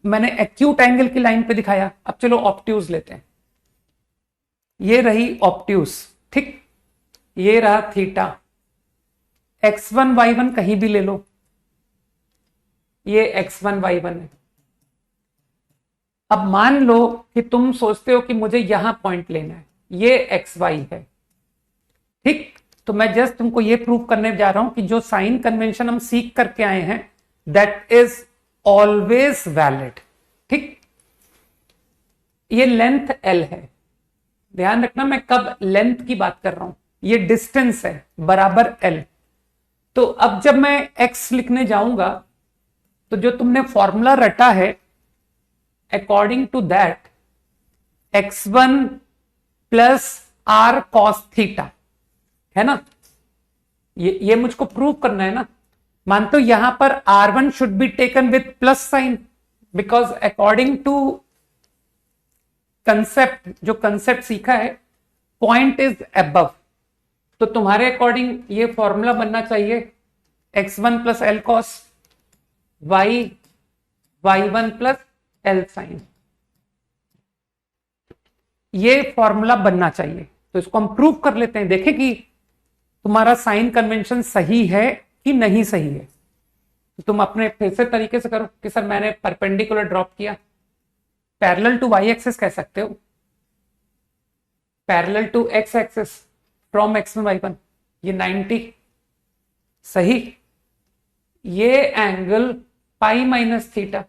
मैंने एक्यूट एंगल की लाइन पे दिखाया। अब चलो ऑब्ट्यूज लेते हैं। ये रही ऑब्ट्यूज, ठीक। ये रहा थीटा, x1 y1 कहीं भी ले लो, ये x1 y1 है। अब मान लो कि तुम सोचते हो कि मुझे यहां पॉइंट लेना है, ये xy है, ठीक। तो मैं जस्ट तुमको ये प्रूव करने जा रहा हूं कि जो साइन कन्वेंशन हम सीख करके आए हैं दैट इज ऑलवेज वैलिड, ठीक। ये लेंथ l है, ध्यान रखना मैं कब लेंथ की बात कर रहा हूं, ये डिस्टेंस है बराबर l। तो अब जब मैं x लिखने जाऊंगा तो जो तुमने फॉर्मूला रटा है according to that x1 plus r cos theta है ना, ये मुझको प्रूव करना है ना। मानते हो यहां पर r1 should be taken with plus sign, because according to concept, जो कंसेप्ट सीखा है, पॉइंट इज अबव। तो तुम्हारे अकॉर्डिंग ये फॉर्मूला बनना चाहिए x1 plus L cos y1 plus L sine, ये फॉर्मूला बनना चाहिए। तो इसको हम प्रूव कर लेते हैं, देखें कि तुम्हारा साइन कन्वेंशन सही है कि नहीं सही है। तो तुम अपने फिर से तरीके से करो कि सर मैंने परपेंडिकुलर ड्रॉप किया, पैरेलल टू वाई एक्सिस कह सकते हो, parallel to x axis from x1 y1, ये 90 सही। ये एंगल पाई माइनस थीटा,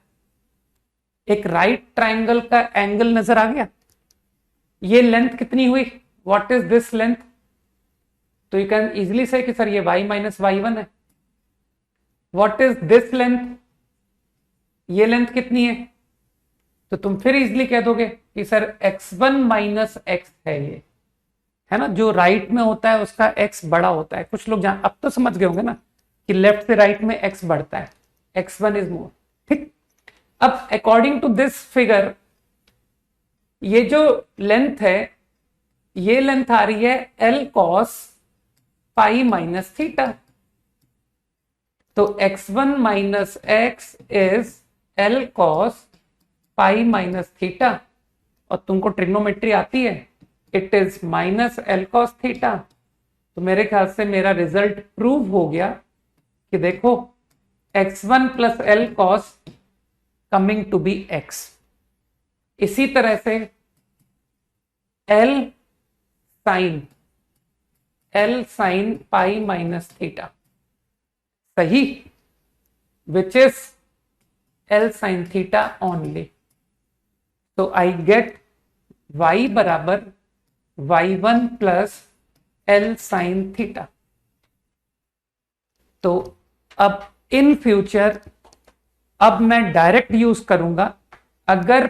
एक राइट ट्रायंगल का एंगल नजर आ गया। ये लेंथ कितनी हुई, व्हाट इज दिस लेंथ। तो यू कैन इजिली से कि सर ये y माइनस y1 है। व्हाट इज दिस लेंथ, ये लेंथ कितनी है, तो तुम फिर इजिली कह दोगे कि सर x1 माइनस एक्स है ये, है ना, जो राइट में होता है उसका x बड़ा होता है। कुछ लोग अब तो समझ गए होंगे ना कि लेफ्ट से राइट में x बढ़ता है, x1 इज मोर। ठीक, अब अकॉर्डिंग टू दिस फिगर ये जो लेंथ है, ये लेंथ आ रही है l cos पाई माइनस थीटा। तो x1 minus x is l cos pi minus theta, और तुमको ट्रिग्नोमेट्री आती है, it is minus l cos theta. तो मेरे ख्याल से मेरा रिजल्ट प्रूव हो गया कि देखो x1 plus l cos coming to be x। इसी तरह से l sine pi minus theta, सही, which is l sine theta only. तो आई गेट y बराबर y1 plus l sine theta. तो अब इन फ्यूचर अब मैं डायरेक्ट यूज करूंगा, अगर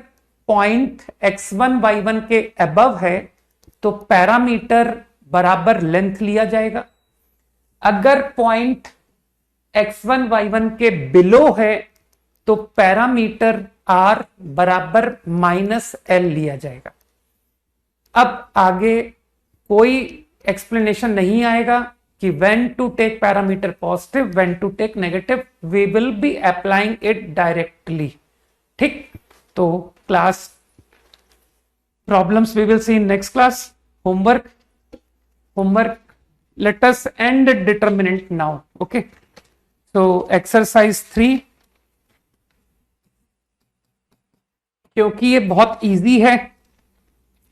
पॉइंट x1 y1 के अबव है तो पैरामीटर बराबर लेंथ लिया जाएगा, अगर पॉइंट x1 y1 के बिलो है तो पैरामीटर r बराबर माइनस l लिया जाएगा। अब आगे कोई एक्सप्लेनेशन नहीं आएगा कि when to take parameter positive, when to take negative, we will be applying it directly। ठीक, तो class problems we will see in next class। homework let us end determinant now। okay, so exercise 3, क्योंकि ये बहुत इजी है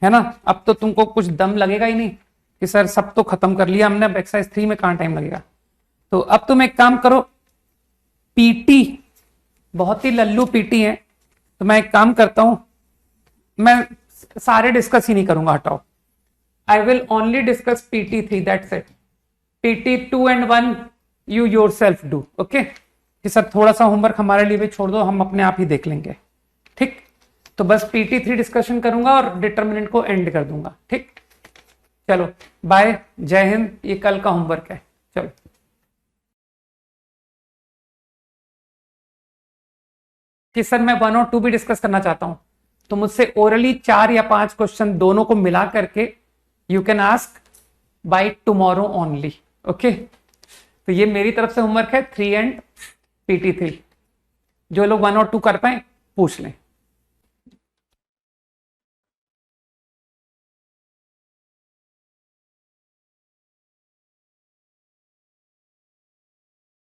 ना, अब तो तुमको कुछ दम लगेगा ही नहीं कि सर सब तो खत्म कर लिया हमने, अब एक्सरसाइज 3 में कहां टाइम लगेगा। तो अब तुम एक काम करो, पीटी बहुत ही लल्लू पीटी है, तो मैं एक काम करता हूं, मैं सारे डिस्कस ही नहीं करूंगा, हटाओ। I will only discuss PT3, that's it. PT2 and 1 you yourself do. Okay, कि सर थोड़ा सा होमवर्क हमारे लिए भी छोड़ दो, हम अपने आप ही देख लेंगे। ठीक, तो बस PT3 डिस्कशन करूंगा और डिटर्मिनेंट को एंड कर दूंगा। ठीक, चलो बाय, जय हिंद, ये कल का होमवर्क है। चलो कि सर मैं 1 और 2 भी डिस्कस करना चाहता हूं, तो मुझसे ओरली 4 या 5 क्वेश्चन दोनों को मिला करके you can ask by tomorrow only. Okay, तो ये मेरी तरफ से होमवर्क है 3 एंड PT3। जो लोग 1 और 2 कर पाए पूछ लें।